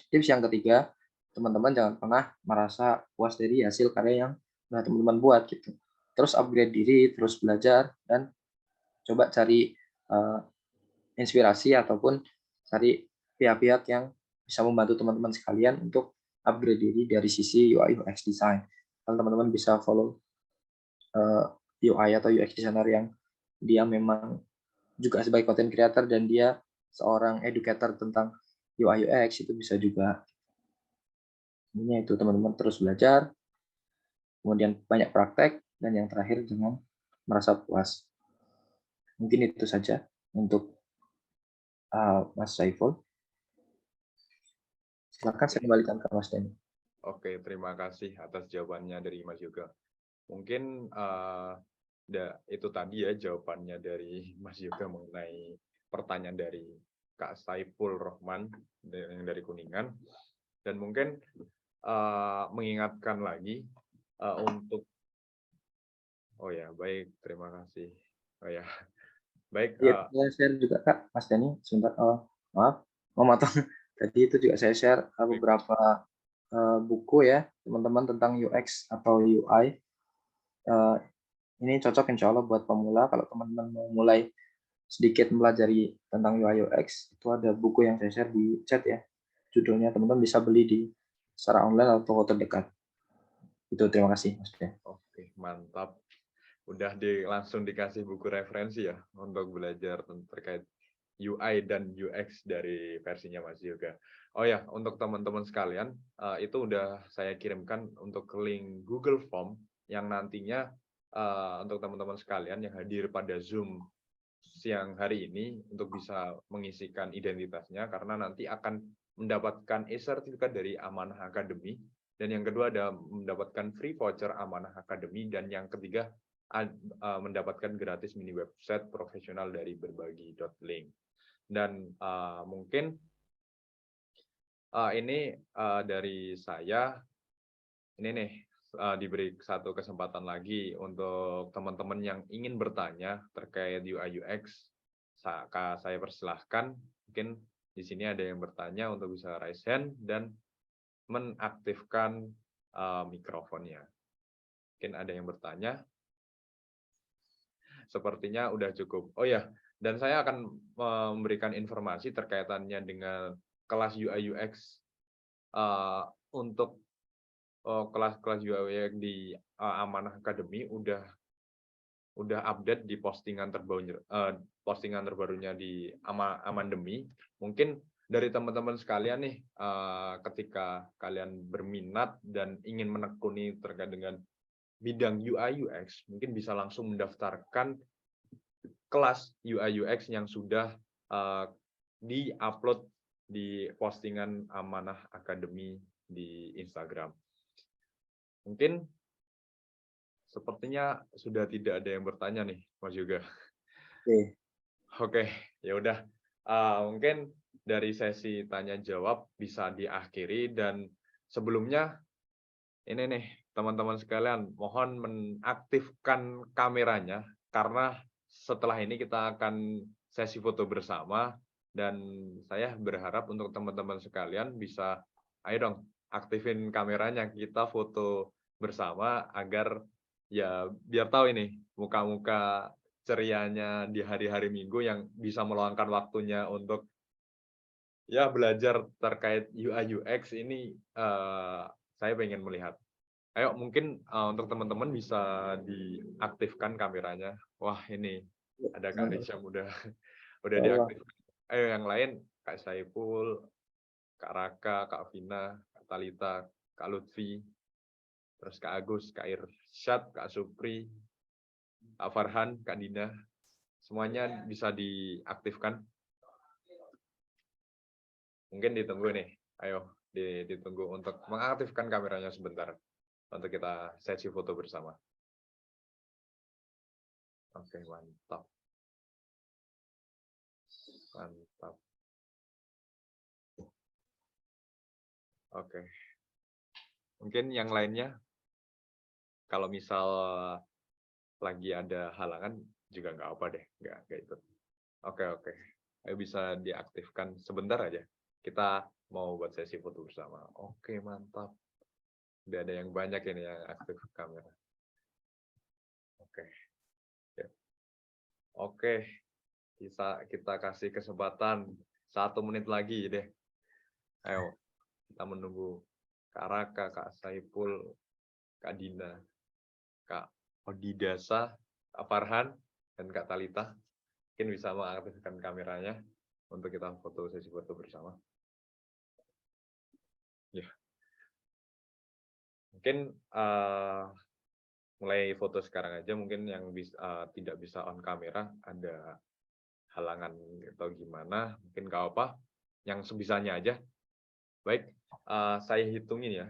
S2: Tips yang ketiga, teman-teman jangan pernah merasa puas dari hasil karya yang udah teman-teman buat gitu. Terus upgrade diri, terus belajar, dan coba cari inspirasi ataupun cari pihak-pihak yang bisa membantu teman-teman sekalian untuk upgrade diri dari sisi UI UX design. Kalau teman-teman bisa follow UI atau UX designer yang dia memang juga sebagai content creator dan dia seorang educator tentang UI UX, itu bisa juga. Ini itu teman-teman terus belajar, kemudian banyak praktek, dan yang terakhir jangan merasa puas. Mungkin itu saja untuk Mas Saiful. Silakan saya kembalikan ke Mas Denny.
S1: Oke, terima kasih atas jawabannya dari Mas Yoga. Mungkin itu tadi ya jawabannya dari Mas Yoga mengenai pertanyaan dari Kak Saiful Rohman yang dari Kuningan. Dan mungkin mengingatkan lagi untuk baik, terima kasih. Baik.
S2: Saya share juga Kak, Mas Denny, sebentar. Maaf, memotong. Tadi itu juga saya share beberapa buku ya, teman-teman tentang UX atau UI. Ini cocok insya Allah buat pemula. Kalau teman-teman mau mulai sedikit mempelajari tentang UI UX, itu ada buku yang saya share di chat ya. Judulnya teman-teman bisa beli secara online atau toko terdekat. Itu terima kasih Mas.
S1: Oke, mantap. langsung dikasih buku referensi ya untuk belajar terkait UI dan UX dari versinya Mas Yoga. Oh ya, untuk teman-teman sekalian, itu udah saya kirimkan untuk link Google Form yang nantinya untuk teman-teman sekalian yang hadir pada Zoom siang hari ini untuk bisa mengisikan identitasnya, karena nanti akan mendapatkan e-sertifikat dari Amanah Academy, dan yang kedua ada mendapatkan free voucher Amanah Academy, dan yang ketiga mendapatkan gratis mini website profesional dari berbagi.link. Dan mungkin ini dari saya, ini nih diberi satu kesempatan lagi untuk teman-teman yang ingin bertanya terkait UI UX, saya persilahkan. Mungkin di sini ada yang bertanya untuk bisa raise hand dan mengaktifkan mikrofonnya. Mungkin ada yang bertanya. Sepertinya udah cukup. Oh ya, dan saya akan memberikan informasi terkaitannya dengan kelas UI UX untuk kelas-kelas UI UX di Amanah Academy udah update di postingan terbarunya di Amandemi. Mungkin dari teman-teman sekalian nih, ketika kalian berminat dan ingin menekuni terkait dengan bidang UI UX, mungkin bisa langsung mendaftarkan kelas UI UX yang sudah di-upload di postingan Amanah Academy di Instagram. Mungkin sepertinya sudah tidak ada yang bertanya nih, Mas Yoga. Oke, ya udah. Mungkin dari sesi tanya jawab bisa diakhiri, dan sebelumnya ini nih teman-teman sekalian, mohon mengaktifkan kameranya karena setelah ini kita akan sesi foto bersama, dan saya berharap untuk teman-teman sekalian bisa, ayo dong aktifin kameranya, kita foto bersama agar ya biar tahu ini muka-muka cerianya di hari-hari Minggu yang bisa meluangkan waktunya untuk ya belajar terkait UI UX ini. Saya pengen melihat. Ayo mungkin untuk teman-teman bisa diaktifkan kameranya. Wah, ini ada Kak Risham udah diaktifkan. Ayo yang lain, Kak Saiful, Kak Raka, Kak Vina, Kak Talita, Kak Lutfi, terus Kak Agus, Kak Irsyad, Kak Supri, Kak Farhan, Kak Dina, semuanya bisa diaktifkan. Mungkin ditunggu nih, ayo ditunggu untuk mengaktifkan kameranya sebentar untuk kita sesi foto bersama. Oke, mantap. Mantap. Oke. Mungkin yang lainnya, kalau misal lagi ada halangan juga nggak apa deh, nggak ikut. Oke. Ayo bisa diaktifkan sebentar aja. Kita mau buat sesi foto bersama. Oke, mantap. Udah ada yang banyak ini yang aktif kamera. Oke. Ya. Oke. Kita kasih kesempatan 1 menit lagi deh. Ayo, kita menunggu Kak Raka, Kak Saiful, Kak Dina, Kak Odidasa, Kak Farhan, dan Kak Talita. Mungkin bisa mengaktifkan kameranya untuk kita sesi foto bersama. Ya. Mungkin mulai foto sekarang aja. Mungkin yang tidak bisa on kamera, ada halangan atau gimana, mungkin nggak apa, yang sebisanya aja. Baik, saya hitungin ya,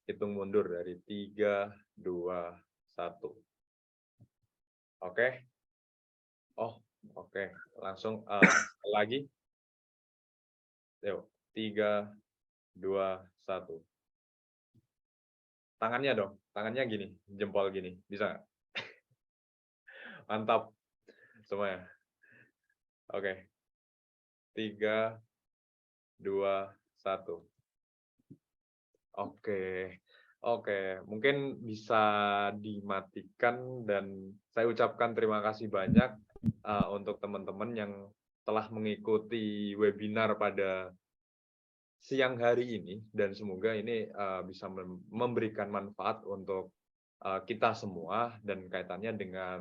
S1: hitung mundur dari 3, 2, 1. Oke. Oh, oke. Langsung lagi. Yuk, 3, 2, 1. Tangannya dong, tangannya gini, jempol gini, bisa nggak? Mantap semuanya. Oke. 3, 2, 1. Oke. Mungkin bisa dimatikan, dan saya ucapkan terima kasih banyak untuk teman-teman yang telah mengikuti webinar pada siang hari ini, dan semoga ini bisa memberikan manfaat untuk kita semua dan kaitannya dengan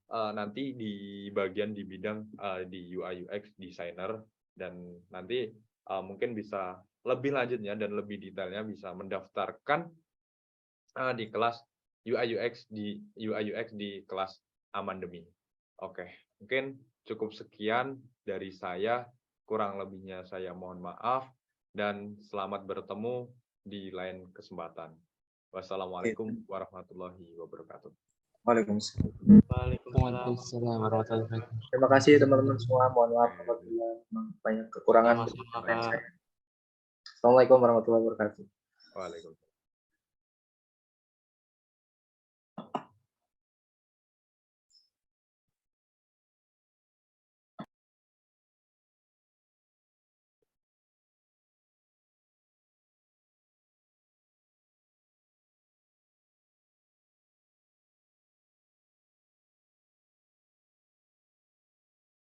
S1: nanti di bagian di bidang di UI UX designer, dan nanti mungkin bisa lebih lanjutnya dan lebih detailnya bisa mendaftarkan di kelas UI UX di kelas Amandemi. Oke, mungkin cukup sekian dari saya, kurang lebihnya saya mohon maaf dan selamat bertemu di lain kesempatan. Wassalamualaikum warahmatullahi wabarakatuh.
S2: Waalaikumsalam.
S5: Waalaikumsalam warahmatullahi wabarakatuh.
S2: Terima kasih teman-teman semua. Mohon maaf apabila memang banyak kekurangan.
S5: Sama-sama, Kak.
S2: Assalamualaikum warahmatullahi wabarakatuh.
S1: Waalaikumsalam.